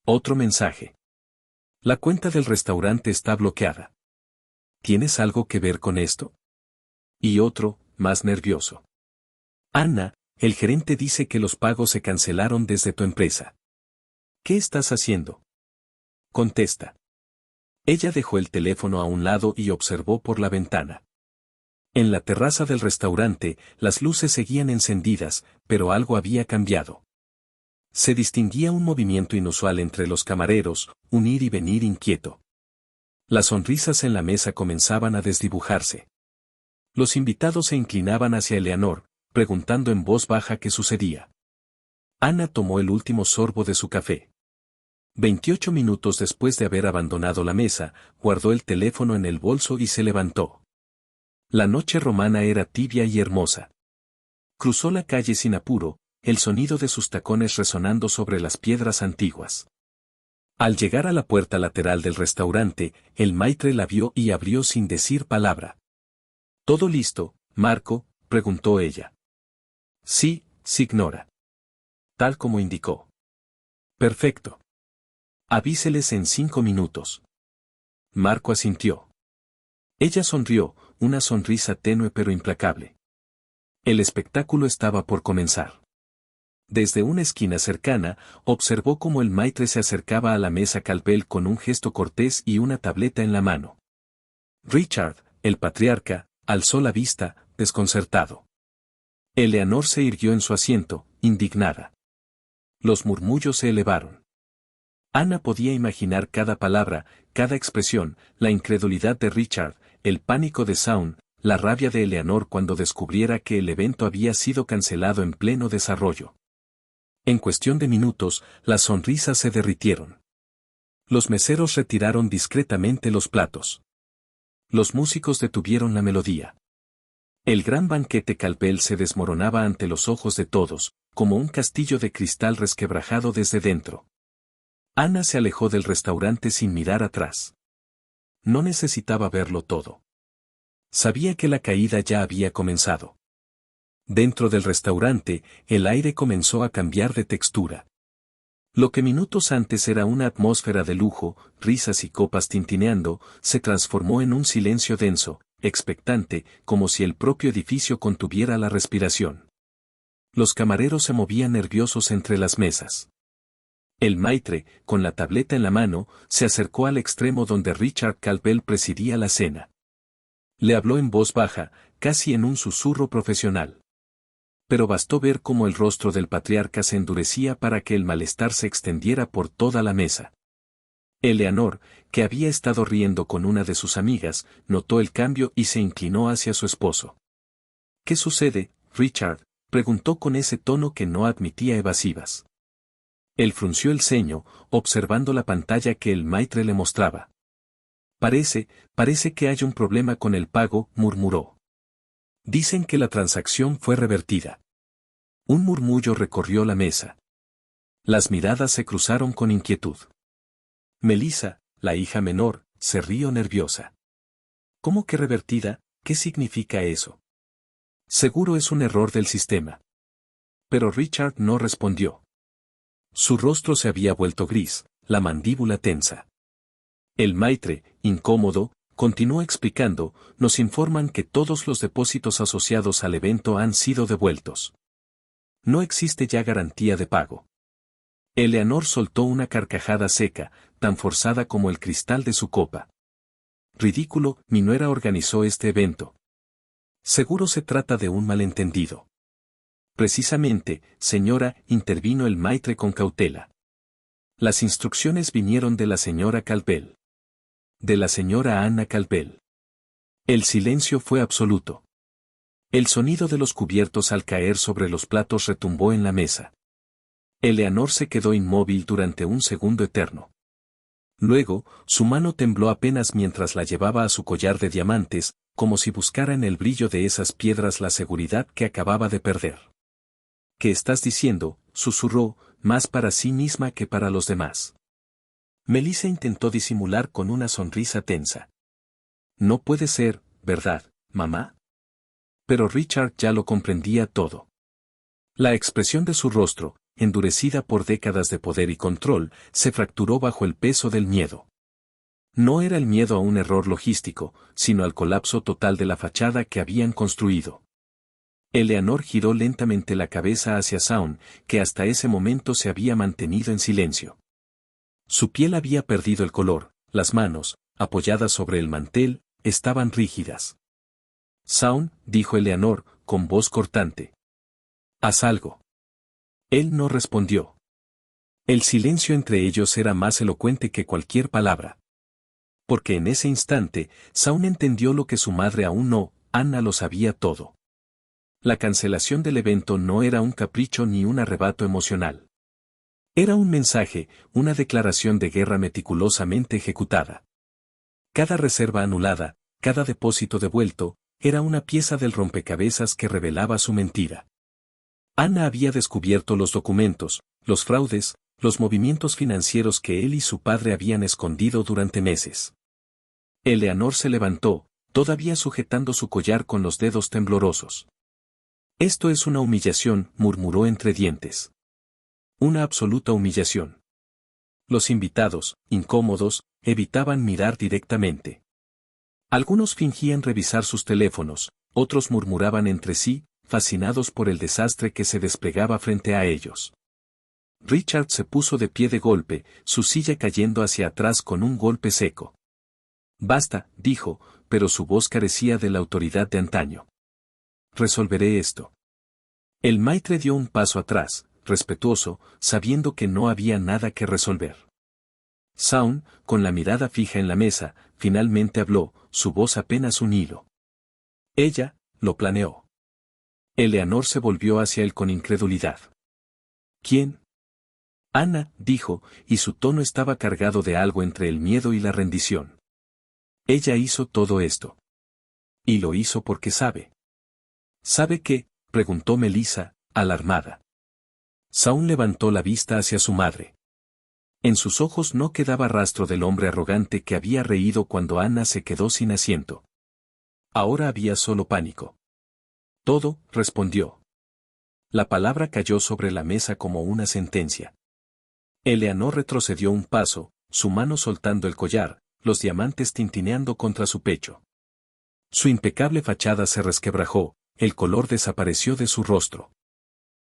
Otro mensaje. La cuenta del restaurante está bloqueada. ¿Tienes algo que ver con esto? Y otro, más nervioso. Anna, el gerente dice que los pagos se cancelaron desde tu empresa. ¿Qué estás haciendo? Contesta. Ella dejó el teléfono a un lado y observó por la ventana. En la terraza del restaurante, las luces seguían encendidas, pero algo había cambiado. Se distinguía un movimiento inusual entre los camareros, un ir y venir inquieto. Las sonrisas en la mesa comenzaban a desdibujarse. Los invitados se inclinaban hacia Eleanor, preguntando en voz baja qué sucedía. Anna tomó el último sorbo de su café. 28 minutos después de haber abandonado la mesa, guardó el teléfono en el bolso y se levantó. La noche romana era tibia y hermosa. Cruzó la calle sin apuro, el sonido de sus tacones resonando sobre las piedras antiguas. Al llegar a la puerta lateral del restaurante, el maitre la vio y abrió sin decir palabra. ¿Todo listo, Marco?, preguntó ella. Sí, signora. Tal como indicó. Perfecto. Avíseles en 5 minutos. Marco asintió. Ella sonrió, una sonrisa tenue pero implacable. El espectáculo estaba por comenzar. Desde una esquina cercana, observó cómo el maitre se acercaba a la mesa Calpel con un gesto cortés y una tableta en la mano. Richard, el patriarca, alzó la vista, desconcertado. Eleanor se irguió en su asiento, indignada. Los murmullos se elevaron. Ana podía imaginar cada palabra, cada expresión, la incredulidad de Richard, el pánico de Shaun, la rabia de Eleanor cuando descubriera que el evento había sido cancelado en pleno desarrollo. En cuestión de minutos, las sonrisas se derritieron. Los meseros retiraron discretamente los platos. Los músicos detuvieron la melodía. El gran banquete Calpel se desmoronaba ante los ojos de todos, como un castillo de cristal resquebrajado desde dentro. Ana se alejó del restaurante sin mirar atrás. No necesitaba verlo todo. Sabía que la caída ya había comenzado. Dentro del restaurante, el aire comenzó a cambiar de textura. Lo que minutos antes era una atmósfera de lujo, risas y copas tintineando, se transformó en un silencio denso, expectante, como si el propio edificio contuviera la respiración. Los camareros se movían nerviosos entre las mesas. El maitre, con la tableta en la mano, se acercó al extremo donde Richard Calpel presidía la cena. Le habló en voz baja, casi en un susurro profesional. Pero bastó ver cómo el rostro del patriarca se endurecía para que el malestar se extendiera por toda la mesa. Eleanor, que había estado riendo con una de sus amigas, notó el cambio y se inclinó hacia su esposo. ¿Qué sucede, Richard?, preguntó con ese tono que no admitía evasivas. Él frunció el ceño, observando la pantalla que el maitre le mostraba. Parece que hay un problema con el pago, murmuró. Dicen que la transacción fue revertida. Un murmullo recorrió la mesa. Las miradas se cruzaron con inquietud. Melissa, la hija menor, se rió nerviosa. ¿Cómo que revertida? ¿Qué significa eso? Seguro es un error del sistema. Pero Richard no respondió. Su rostro se había vuelto gris, la mandíbula tensa. El maitre, incómodo, continuó explicando, nos informan que todos los depósitos asociados al evento han sido devueltos. No existe ya garantía de pago. Eleanor soltó una carcajada seca, tan forzada como el cristal de su copa. Ridículo, mi nuera organizó este evento. Seguro se trata de un malentendido. Precisamente, señora, intervino el maitre con cautela. Las instrucciones vinieron de la señora Calpel. De la señora Ana Calpel. El silencio fue absoluto. El sonido de los cubiertos al caer sobre los platos retumbó en la mesa. Eleanor se quedó inmóvil durante un segundo eterno. Luego, su mano tembló apenas mientras la llevaba a su collar de diamantes, como si buscara en el brillo de esas piedras la seguridad que acababa de perder. ¿Qué estás diciendo?, susurró, más para sí misma que para los demás. Melissa intentó disimular con una sonrisa tensa. No puede ser, ¿verdad, mamá? Pero Richard ya lo comprendía todo. La expresión de su rostro, endurecida por décadas de poder y control, se fracturó bajo el peso del miedo. No era el miedo a un error logístico, sino al colapso total de la fachada que habían construido. Eleanor giró lentamente la cabeza hacia Shaun, que hasta ese momento se había mantenido en silencio. Su piel había perdido el color, las manos, apoyadas sobre el mantel, estaban rígidas. Shaun, dijo Eleanor, con voz cortante. Haz algo. Él no respondió. El silencio entre ellos era más elocuente que cualquier palabra. Porque en ese instante, Shaun entendió lo que su madre aún no, Ana lo sabía todo. La cancelación del evento no era un capricho ni un arrebato emocional. Era un mensaje, una declaración de guerra meticulosamente ejecutada. Cada reserva anulada, cada depósito devuelto, era una pieza del rompecabezas que revelaba su mentira. Anna había descubierto los documentos, los fraudes, los movimientos financieros que él y su padre habían escondido durante meses. Eleanor se levantó, todavía sujetando su collar con los dedos temblorosos. Esto es una humillación, murmuró entre dientes. Una absoluta humillación. Los invitados, incómodos, evitaban mirar directamente. Algunos fingían revisar sus teléfonos, otros murmuraban entre sí, fascinados por el desastre que se desplegaba frente a ellos. Richard se puso de pie de golpe, su silla cayendo hacia atrás con un golpe seco. Basta, dijo, pero su voz carecía de la autoridad de antaño. Resolveré esto. El maitre dio un paso atrás, respetuoso, sabiendo que no había nada que resolver. Saun, con la mirada fija en la mesa, finalmente habló, su voz apenas un hilo. Ella, lo planeó. Eleanor se volvió hacia él con incredulidad. ¿Quién? Anna, dijo, y su tono estaba cargado de algo entre el miedo y la rendición. Ella hizo todo esto. Y lo hizo porque sabe. ¿Sabe qué? Preguntó Melissa, alarmada. Saun levantó la vista hacia su madre. En sus ojos no quedaba rastro del hombre arrogante que había reído cuando Anna se quedó sin asiento. Ahora había solo pánico. Todo, respondió. La palabra cayó sobre la mesa como una sentencia. Eleanor retrocedió un paso, su mano soltando el collar, los diamantes tintineando contra su pecho. Su impecable fachada se resquebrajó, el color desapareció de su rostro.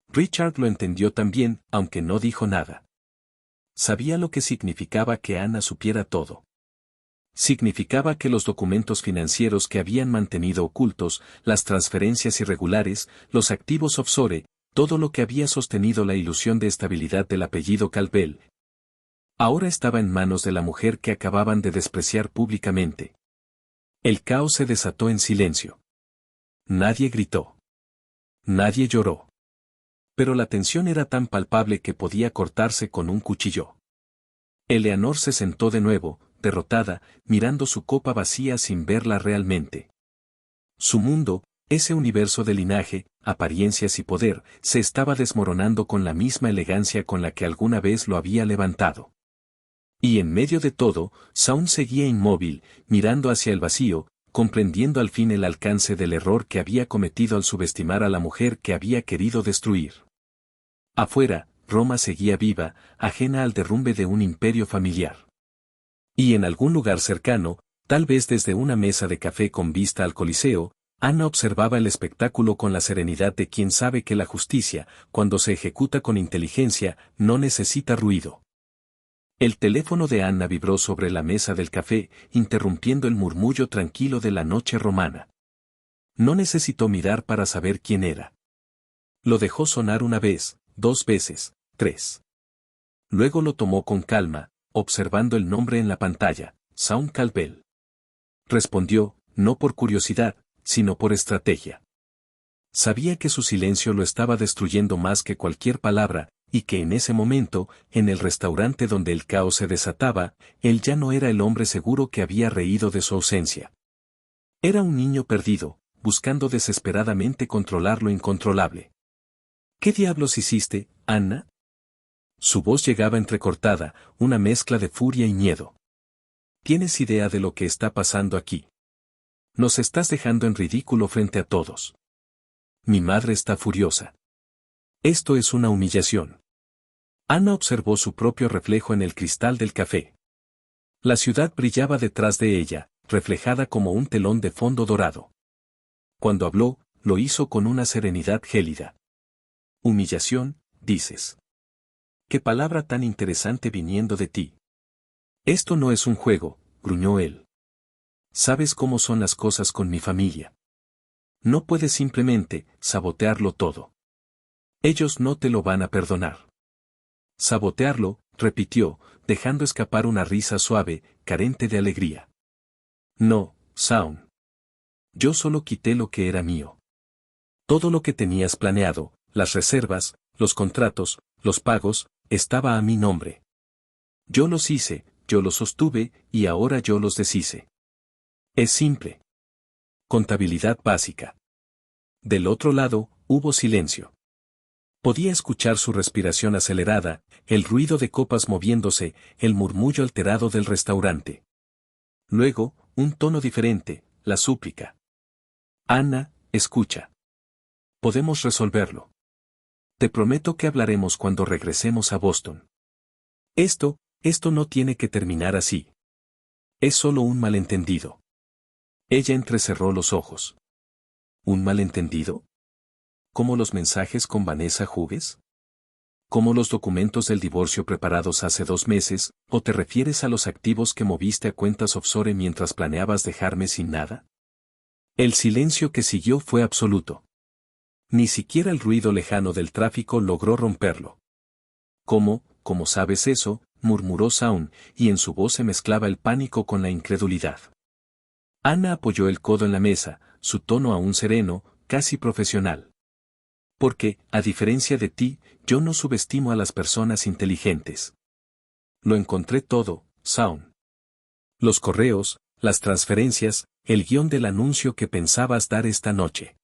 Richard lo entendió también, aunque no dijo nada. Sabía lo que significaba que Anna supiera todo. Significaba que los documentos financieros que habían mantenido ocultos, las transferencias irregulares, los activos offshore, todo lo que había sostenido la ilusión de estabilidad del apellido Calvel, ahora estaba en manos de la mujer que acababan de despreciar públicamente. El caos se desató en silencio. Nadie gritó. Nadie lloró. Pero la tensión era tan palpable que podía cortarse con un cuchillo. Eleanor se sentó de nuevo, derrotada, mirando su copa vacía sin verla realmente. Su mundo, ese universo de linaje, apariencias y poder, se estaba desmoronando con la misma elegancia con la que alguna vez lo había levantado. Y en medio de todo, Saun seguía inmóvil, mirando hacia el vacío, comprendiendo al fin el alcance del error que había cometido al subestimar a la mujer que había querido destruir. Afuera, Roma seguía viva, ajena al derrumbe de un imperio familiar. Y en algún lugar cercano, tal vez desde una mesa de café con vista al Coliseo, Anna observaba el espectáculo con la serenidad de quien sabe que la justicia, cuando se ejecuta con inteligencia, no necesita ruido. El teléfono de Anna vibró sobre la mesa del café, interrumpiendo el murmullo tranquilo de la noche romana. No necesitó mirar para saber quién era. Lo dejó sonar una vez, 2 veces, 3. Luego lo tomó con calma, observando el nombre en la pantalla, Saun Calvel. Respondió, no por curiosidad, sino por estrategia. Sabía que su silencio lo estaba destruyendo más que cualquier palabra, y que en ese momento, en el restaurante donde el caos se desataba, él ya no era el hombre seguro que había reído de su ausencia. Era un niño perdido, buscando desesperadamente controlar lo incontrolable. ¿Qué diablos hiciste, Anna? Su voz llegaba entrecortada, una mezcla de furia y miedo. ¿Tienes idea de lo que está pasando aquí? Nos estás dejando en ridículo frente a todos. Mi madre está furiosa. Esto es una humillación. Anna observó su propio reflejo en el cristal del café. La ciudad brillaba detrás de ella, reflejada como un telón de fondo dorado. Cuando habló, lo hizo con una serenidad gélida. Humillación, dices. Qué palabra tan interesante viniendo de ti. Esto no es un juego, gruñó él. Sabes cómo son las cosas con mi familia. No puedes simplemente sabotearlo todo. Ellos no te lo van a perdonar. Sabotearlo, repitió, dejando escapar una risa suave, carente de alegría. No, Saun. Yo solo quité lo que era mío. Todo lo que tenías planeado, las reservas, los contratos, los pagos, estaba a mi nombre. Yo los hice, yo los sostuve, y ahora yo los deshice. Es simple. Contabilidad básica. Del otro lado, hubo silencio. Podía escuchar su respiración acelerada, el ruido de copas moviéndose, el murmullo alterado del restaurante. Luego, un tono diferente, la súplica. Anna, escucha. Podemos resolverlo. Te prometo que hablaremos cuando regresemos a Boston. Esto no tiene que terminar así. Es solo un malentendido. Ella entrecerró los ojos. ¿Un malentendido? ¿Como los mensajes con Vanessa Hughes? ¿Como los documentos del divorcio preparados hace 2 meses, o te refieres a los activos que moviste a cuentas offshore mientras planeabas dejarme sin nada? El silencio que siguió fue absoluto. Ni siquiera el ruido lejano del tráfico logró romperlo. ¿Cómo sabes eso?, murmuró Shaun, y en su voz se mezclaba el pánico con la incredulidad. Anna apoyó el codo en la mesa, su tono aún sereno, casi profesional. Porque, a diferencia de ti, yo no subestimo a las personas inteligentes. Lo encontré todo, Shaun. Los correos, las transferencias, el guión del anuncio que pensabas dar esta noche.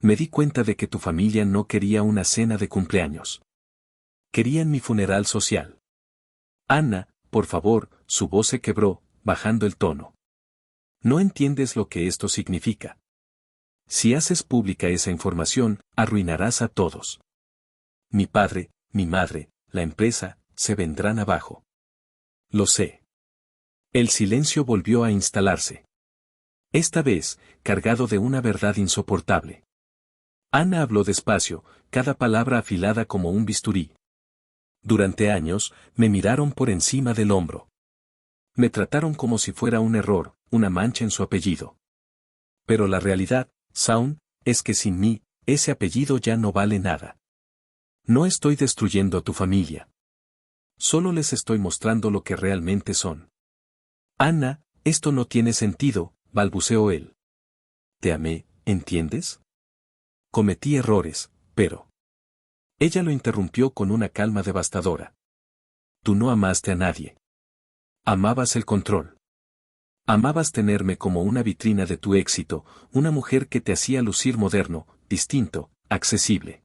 Me di cuenta de que tu familia no quería una cena de cumpleaños. Querían mi funeral social. Anna, por favor, su voz se quebró, bajando el tono. No entiendes lo que esto significa. Si haces pública esa información, arruinarás a todos. Mi padre, mi madre, la empresa, se vendrán abajo. Lo sé. El silencio volvió a instalarse. Esta vez, cargado de una verdad insoportable. Anna habló despacio, cada palabra afilada como un bisturí. Durante años, me miraron por encima del hombro. Me trataron como si fuera un error, una mancha en su apellido. Pero la realidad, Shaun, es que sin mí, ese apellido ya no vale nada. No estoy destruyendo a tu familia. Solo les estoy mostrando lo que realmente son. Anna, esto no tiene sentido, balbuceó él. Te amé, ¿entiendes? Cometí errores, pero... Ella lo interrumpió con una calma devastadora. Tú no amaste a nadie. Amabas el control. Amabas tenerme como una vitrina de tu éxito, una mujer que te hacía lucir moderno, distinto, accesible.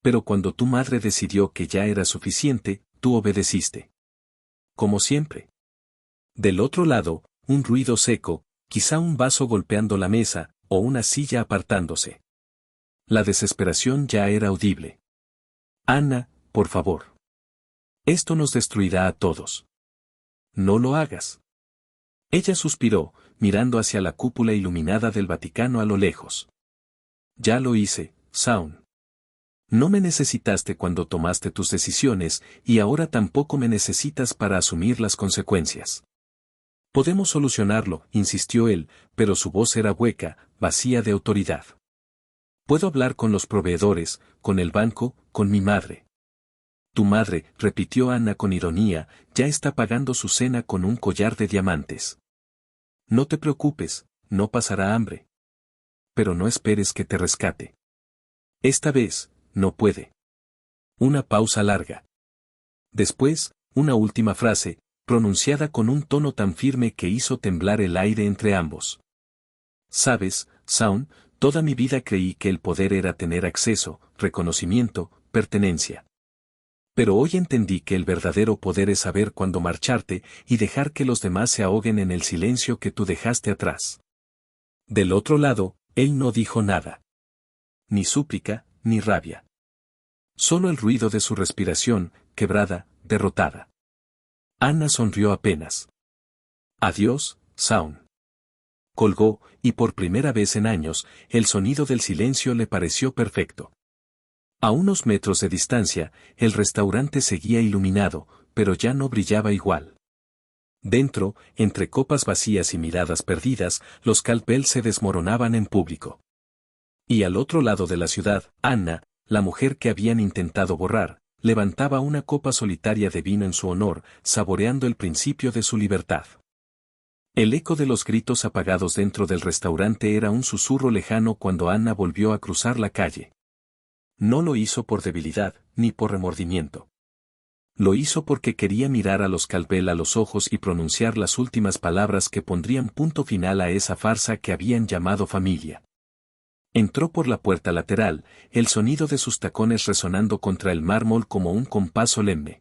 Pero cuando tu madre decidió que ya era suficiente, tú obedeciste. Como siempre. Del otro lado, un ruido seco, quizá un vaso golpeando la mesa, o una silla apartándose. La desesperación ya era audible. Anna, por favor. Esto nos destruirá a todos. No lo hagas. Ella suspiró, mirando hacia la cúpula iluminada del Vaticano a lo lejos. Ya lo hice, Shaun. No me necesitaste cuando tomaste tus decisiones, y ahora tampoco me necesitas para asumir las consecuencias. Podemos solucionarlo, insistió él, pero su voz era hueca, vacía de autoridad. Puedo hablar con los proveedores, con el banco, con mi madre. Tu madre, repitió Anna con ironía, ya está pagando su cena con un collar de diamantes. No te preocupes, no pasará hambre. Pero no esperes que te rescate. Esta vez, no puede. Una pausa larga. Después, una última frase, pronunciada con un tono tan firme que hizo temblar el aire entre ambos. Sabes, Shaun, toda mi vida creí que el poder era tener acceso, reconocimiento, pertenencia. Pero hoy entendí que el verdadero poder es saber cuándo marcharte y dejar que los demás se ahoguen en el silencio que tú dejaste atrás. Del otro lado, él no dijo nada. Ni súplica, ni rabia. Solo el ruido de su respiración, quebrada, derrotada. Anna sonrió apenas. Adiós, Shaun. Colgó, y por primera vez en años, el sonido del silencio le pareció perfecto. A unos metros de distancia, el restaurante seguía iluminado, pero ya no brillaba igual. Dentro, entre copas vacías y miradas perdidas, los Caldwell se desmoronaban en público. Y al otro lado de la ciudad, Anna, la mujer que habían intentado borrar, levantaba una copa solitaria de vino en su honor, saboreando el principio de su libertad. El eco de los gritos apagados dentro del restaurante era un susurro lejano cuando Anna volvió a cruzar la calle. No lo hizo por debilidad, ni por remordimiento. Lo hizo porque quería mirar a los Caldwell a los ojos y pronunciar las últimas palabras que pondrían punto final a esa farsa que habían llamado familia. Entró por la puerta lateral, el sonido de sus tacones resonando contra el mármol como un compás solemne.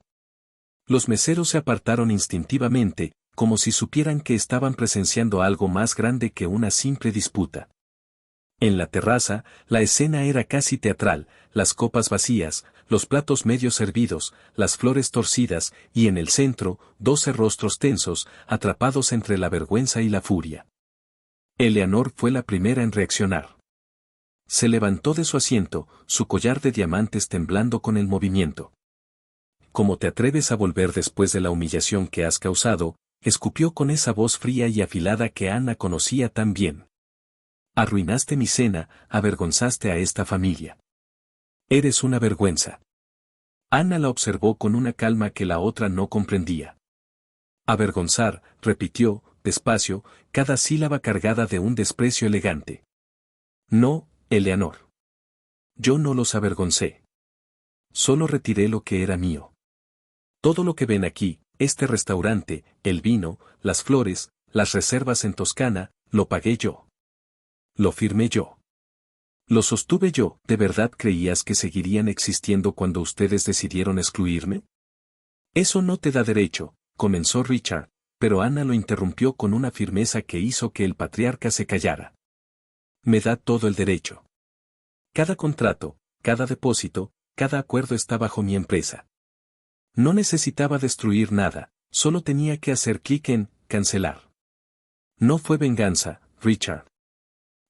Los meseros se apartaron instintivamente, como si supieran que estaban presenciando algo más grande que una simple disputa. En la terraza, la escena era casi teatral, las copas vacías, los platos medio servidos, las flores torcidas, y en el centro, 12 rostros tensos, atrapados entre la vergüenza y la furia. Eleanor fue la primera en reaccionar. Se levantó de su asiento, su collar de diamantes temblando con el movimiento. ¿Cómo te atreves a volver después de la humillación que has causado?, escupió con esa voz fría y afilada que Anna conocía tan bien. Arruinaste mi cena, avergonzaste a esta familia. Eres una vergüenza. Anna la observó con una calma que la otra no comprendía. Avergonzar, repitió, despacio, cada sílaba cargada de un desprecio elegante. No, Eleanor. Yo no los avergoncé. Solo retiré lo que era mío. Todo lo que ven aquí, este restaurante, el vino, las flores, las reservas en Toscana, lo pagué yo. Lo firmé yo. Lo sostuve yo. ¿De verdad creías que seguirían existiendo cuando ustedes decidieron excluirme? Eso no te da derecho, comenzó Richard, pero Anna lo interrumpió con una firmeza que hizo que el patriarca se callara. Me da todo el derecho. Cada contrato, cada depósito, cada acuerdo está bajo mi empresa. No necesitaba destruir nada, solo tenía que hacer clic en cancelar. No fue venganza, Richard.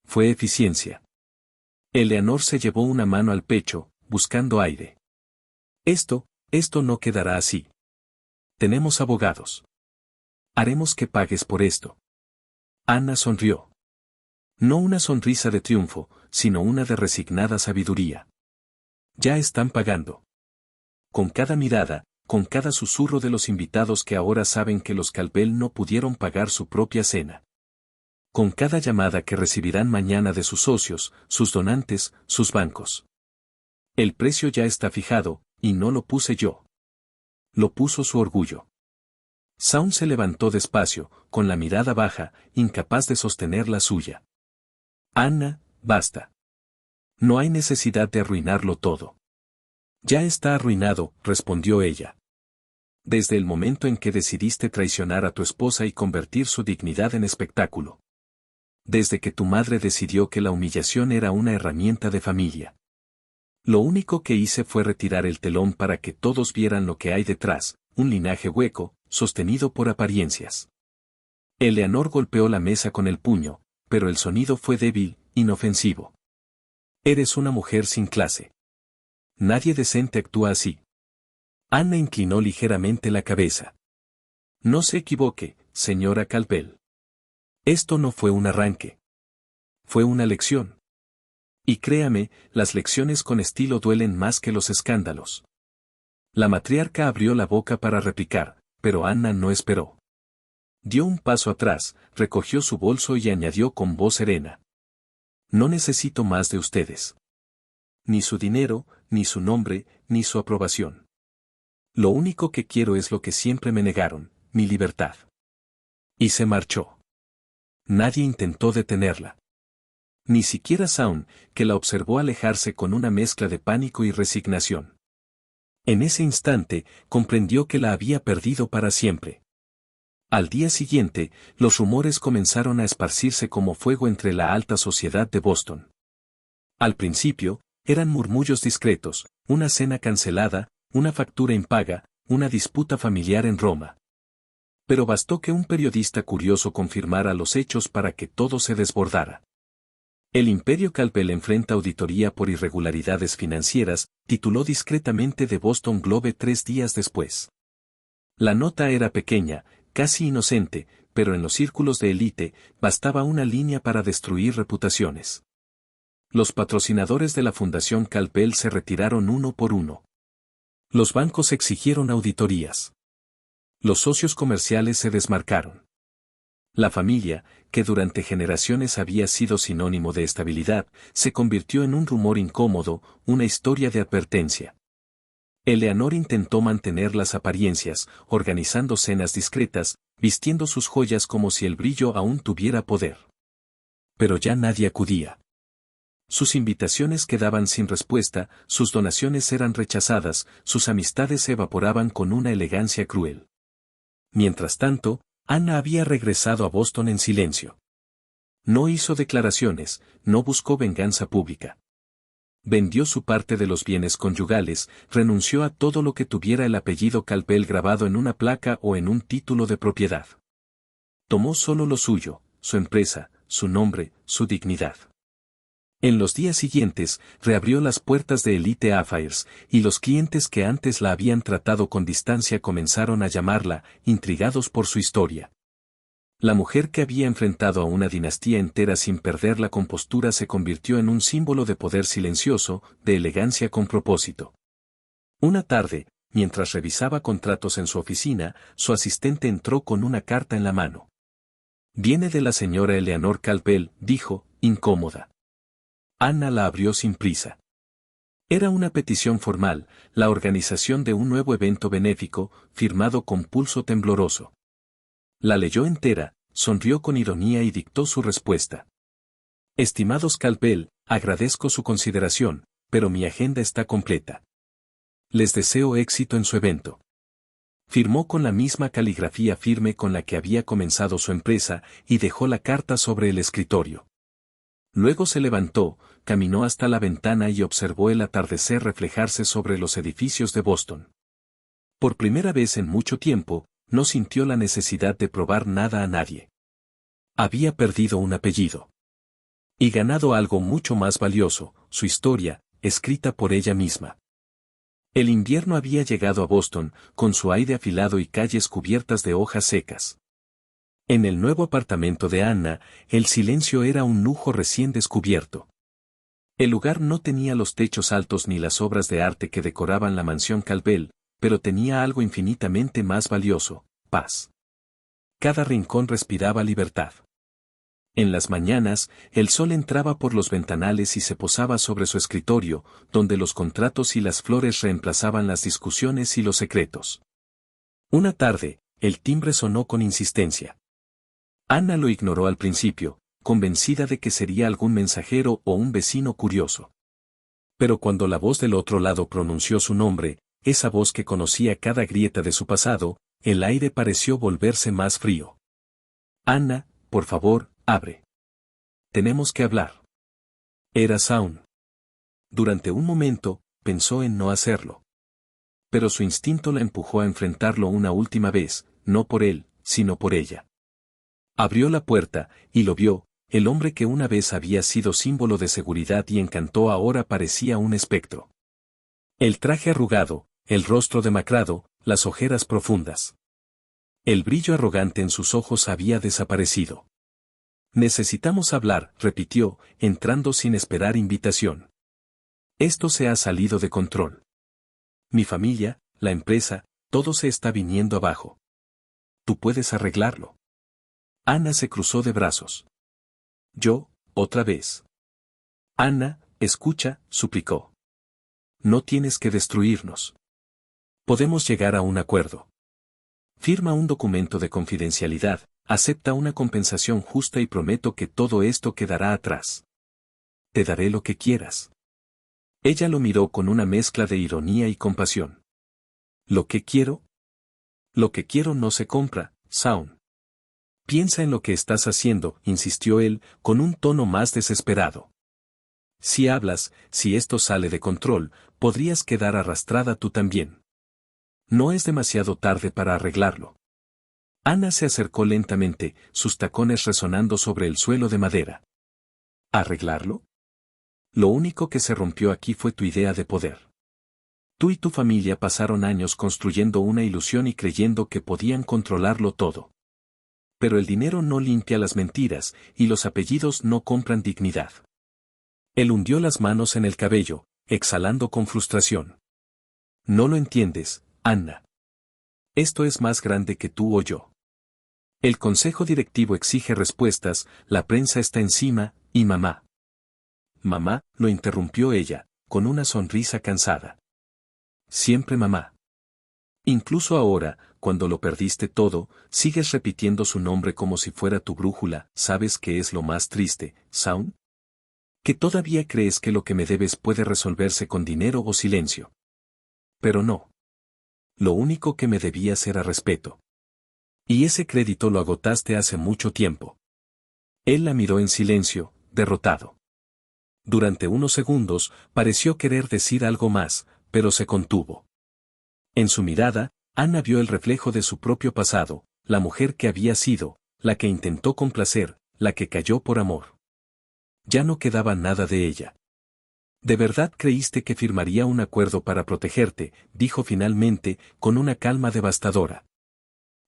Fue eficiencia. Eleanor se llevó una mano al pecho, buscando aire. Esto no quedará así. Tenemos abogados. Haremos que pagues por esto. Anna sonrió. No una sonrisa de triunfo, sino una de resignada sabiduría. Ya están pagando. Con cada mirada, con cada susurro de los invitados que ahora saben que los Calvel no pudieron pagar su propia cena. Con cada llamada que recibirán mañana de sus socios, sus donantes, sus bancos. El precio ya está fijado, y no lo puse yo. Lo puso su orgullo. Saun se levantó despacio, con la mirada baja, incapaz de sostener la suya. Anna, basta. No hay necesidad de arruinarlo todo. Ya está arruinado, respondió ella. Desde el momento en que decidiste traicionar a tu esposa y convertir su dignidad en espectáculo. Desde que tu madre decidió que la humillación era una herramienta de familia. Lo único que hice fue retirar el telón para que todos vieran lo que hay detrás, un linaje hueco, sostenido por apariencias. Eleanor golpeó la mesa con el puño, pero el sonido fue débil, inofensivo. Eres una mujer sin clase. Nadie decente actúa así. Anna inclinó ligeramente la cabeza. No se equivoque, señora Calvel. Esto no fue un arranque. Fue una lección. Y créame, las lecciones con estilo duelen más que los escándalos. La matriarca abrió la boca para replicar, pero Anna no esperó. Dio un paso atrás, recogió su bolso y añadió con voz serena. No necesito más de ustedes. Ni su dinero, ni su nombre, ni su aprobación. Lo único que quiero es lo que siempre me negaron, mi libertad. Y se marchó. Nadie intentó detenerla. Ni siquiera Saun, que la observó alejarse con una mezcla de pánico y resignación. En ese instante, comprendió que la había perdido para siempre. Al día siguiente, los rumores comenzaron a esparcirse como fuego entre la alta sociedad de Boston. Al principio, eran murmullos discretos, una cena cancelada, una factura impaga, una disputa familiar en Roma. Pero bastó que un periodista curioso confirmara los hechos para que todo se desbordara. El Imperio Calvel enfrenta auditoría por irregularidades financieras, tituló discretamente The Boston Globe 3 días después. La nota era pequeña, casi inocente, pero en los círculos de élite, bastaba una línea para destruir reputaciones. Los patrocinadores de la Fundación Calvel se retiraron uno por uno. Los bancos exigieron auditorías. Los socios comerciales se desmarcaron. La familia, que durante generaciones había sido sinónimo de estabilidad, se convirtió en un rumor incómodo, una historia de advertencia. Eleanor intentó mantener las apariencias, organizando cenas discretas, vistiendo sus joyas como si el brillo aún tuviera poder. Pero ya nadie acudía. Sus invitaciones quedaban sin respuesta, sus donaciones eran rechazadas, sus amistades se evaporaban con una elegancia cruel. Mientras tanto, Anna había regresado a Boston en silencio. No hizo declaraciones, no buscó venganza pública. Vendió su parte de los bienes conyugales, renunció a todo lo que tuviera el apellido Campbell grabado en una placa o en un título de propiedad. Tomó solo lo suyo, su empresa, su nombre, su dignidad. En los días siguientes, reabrió las puertas de Elite Affairs, y los clientes que antes la habían tratado con distancia comenzaron a llamarla, intrigados por su historia. La mujer que había enfrentado a una dinastía entera sin perder la compostura se convirtió en un símbolo de poder silencioso, de elegancia con propósito. Una tarde, mientras revisaba contratos en su oficina, su asistente entró con una carta en la mano. «Viene de la señora Eleanor Campbell», dijo, incómoda. Anna la abrió sin prisa. Era una petición formal, la organización de un nuevo evento benéfico, firmado con pulso tembloroso. La leyó entera, sonrió con ironía y dictó su respuesta. «Estimados Campbell, agradezco su consideración, pero mi agenda está completa. Les deseo éxito en su evento». Firmó con la misma caligrafía firme con la que había comenzado su empresa y dejó la carta sobre el escritorio. Luego se levantó, caminó hasta la ventana y observó el atardecer reflejarse sobre los edificios de Boston. Por primera vez en mucho tiempo, no sintió la necesidad de probar nada a nadie. Había perdido un apellido. Y ganado algo mucho más valioso, su historia, escrita por ella misma. El invierno había llegado a Boston, con su aire afilado y calles cubiertas de hojas secas. En el nuevo apartamento de Anna, el silencio era un lujo recién descubierto. El lugar no tenía los techos altos ni las obras de arte que decoraban la mansión Campbell, pero tenía algo infinitamente más valioso: paz. Cada rincón respiraba libertad. En las mañanas, el sol entraba por los ventanales y se posaba sobre su escritorio, donde los contratos y las flores reemplazaban las discusiones y los secretos. Una tarde, el timbre sonó con insistencia. Anna lo ignoró al principio, convencida de que sería algún mensajero o un vecino curioso. Pero cuando la voz del otro lado pronunció su nombre, esa voz que conocía cada grieta de su pasado, el aire pareció volverse más frío. «Anna, por favor, abre. Tenemos que hablar». Era Shaun. Durante un momento, pensó en no hacerlo. Pero su instinto la empujó a enfrentarlo una última vez, no por él, sino por ella. Abrió la puerta, y lo vio, el hombre que una vez había sido símbolo de seguridad y encanto ahora parecía un espectro. El traje arrugado, el rostro demacrado, las ojeras profundas. El brillo arrogante en sus ojos había desaparecido. «Necesitamos hablar», repitió, entrando sin esperar invitación. «Esto se ha salido de control. Mi familia, la empresa, todo se está viniendo abajo. Tú puedes arreglarlo». Anna se cruzó de brazos. «¿Yo, otra vez?» «Anna, escucha», suplicó. «No tienes que destruirnos. Podemos llegar a un acuerdo. Firma un documento de confidencialidad, acepta una compensación justa y prometo que todo esto quedará atrás. Te daré lo que quieras». Ella lo miró con una mezcla de ironía y compasión. «¿Lo que quiero?» «Lo que quiero no se compra, Shaun». «Piensa en lo que estás haciendo», insistió él, con un tono más desesperado. «Si hablas, si esto sale de control, podrías quedar arrastrada tú también. No es demasiado tarde para arreglarlo». Anna se acercó lentamente, sus tacones resonando sobre el suelo de madera. ¿Arreglarlo? Lo único que se rompió aquí fue tu idea de poder. Tú y tu familia pasaron años construyendo una ilusión y creyendo que podían controlarlo todo. Pero el dinero no limpia las mentiras, y los apellidos no compran dignidad. Él hundió las manos en el cabello, exhalando con frustración. «No lo entiendes, Anna. Esto es más grande que tú o yo. El consejo directivo exige respuestas, la prensa está encima, y mamá». «Mamá», lo interrumpió ella, con una sonrisa cansada. «Siempre mamá. Incluso ahora, cuando lo perdiste todo, sigues repitiendo su nombre como si fuera tu brújula». «¿Sabes qué es lo más triste, Shaun? Que todavía crees que lo que me debes puede resolverse con dinero o silencio. Pero no. Lo único que me debías era respeto. Y ese crédito lo agotaste hace mucho tiempo. Él la miró en silencio, derrotado. Durante unos segundos, pareció querer decir algo más, pero se contuvo. En su mirada, Anna vio el reflejo de su propio pasado, la mujer que había sido, la que intentó complacer, la que cayó por amor. Ya no quedaba nada de ella. ¿De verdad creíste que firmaría un acuerdo para protegerte?, dijo finalmente, con una calma devastadora.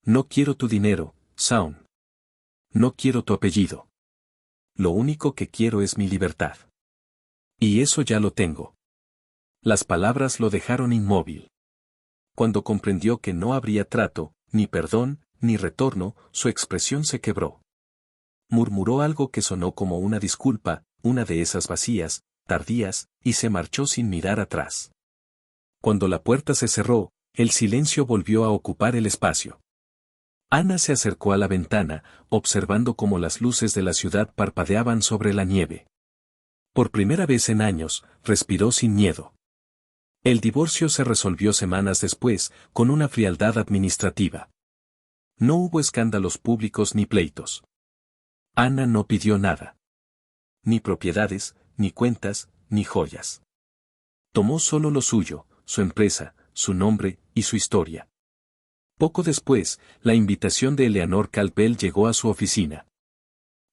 No quiero tu dinero, Shaun. No quiero tu apellido. Lo único que quiero es mi libertad. Y eso ya lo tengo. Las palabras lo dejaron inmóvil. Cuando comprendió que no habría trato, ni perdón, ni retorno, su expresión se quebró. Murmuró algo que sonó como una disculpa, una de esas vacías, tardías, y se marchó sin mirar atrás. Cuando la puerta se cerró, el silencio volvió a ocupar el espacio. Anna se acercó a la ventana, observando cómo las luces de la ciudad parpadeaban sobre la nieve. Por primera vez en años, respiró sin miedo. El divorcio se resolvió semanas después, con una frialdad administrativa. No hubo escándalos públicos ni pleitos. Anna no pidió nada. Ni propiedades, ni cuentas, ni joyas. Tomó solo lo suyo, su empresa, su nombre y su historia. Poco después, la invitación de Eleanor Caldwell llegó a su oficina.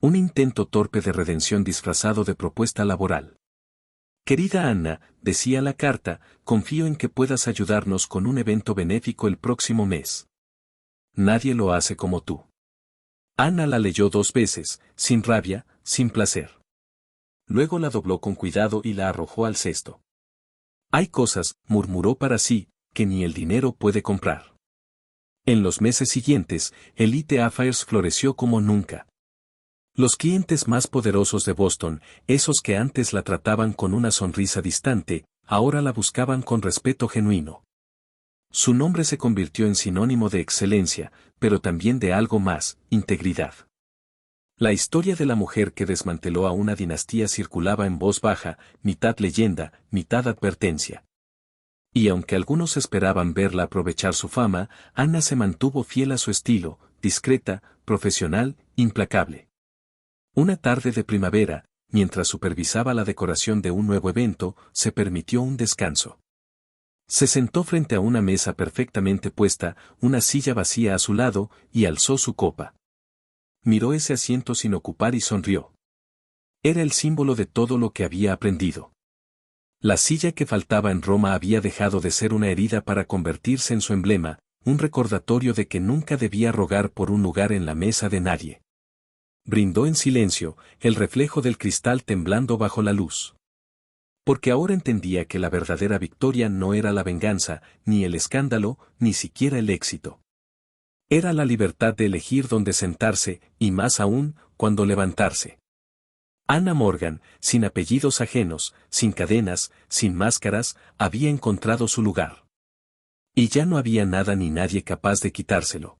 Un intento torpe de redención disfrazado de propuesta laboral. Querida Anna, decía la carta, confío en que puedas ayudarnos con un evento benéfico el próximo mes. Nadie lo hace como tú. Anna la leyó 2 veces, sin rabia, sin placer. Luego la dobló con cuidado y la arrojó al cesto. Hay cosas, murmuró para sí, que ni el dinero puede comprar. En los meses siguientes, Elite Affairs floreció como nunca. Los clientes más poderosos de Boston, esos que antes la trataban con una sonrisa distante, ahora la buscaban con respeto genuino. Su nombre se convirtió en sinónimo de excelencia, pero también de algo más, integridad. La historia de la mujer que desmanteló a una dinastía circulaba en voz baja, mitad leyenda, mitad advertencia. Y aunque algunos esperaban verla aprovechar su fama, Anna se mantuvo fiel a su estilo, discreta, profesional, implacable. Una tarde de primavera, mientras supervisaba la decoración de un nuevo evento, se permitió un descanso. Se sentó frente a una mesa perfectamente puesta, una silla vacía a su lado, y alzó su copa. Miró ese asiento sin ocupar y sonrió. Era el símbolo de todo lo que había aprendido. La silla que faltaba en Roma había dejado de ser una herida para convertirse en su emblema, un recordatorio de que nunca debía rogar por un lugar en la mesa de nadie. Brindó en silencio, el reflejo del cristal temblando bajo la luz. Porque ahora entendía que la verdadera victoria no era la venganza, ni el escándalo, ni siquiera el éxito. Era la libertad de elegir dónde sentarse, y más aún, cuándo levantarse. Anna Morgan, sin apellidos ajenos, sin cadenas, sin máscaras, había encontrado su lugar. Y ya no había nada ni nadie capaz de quitárselo.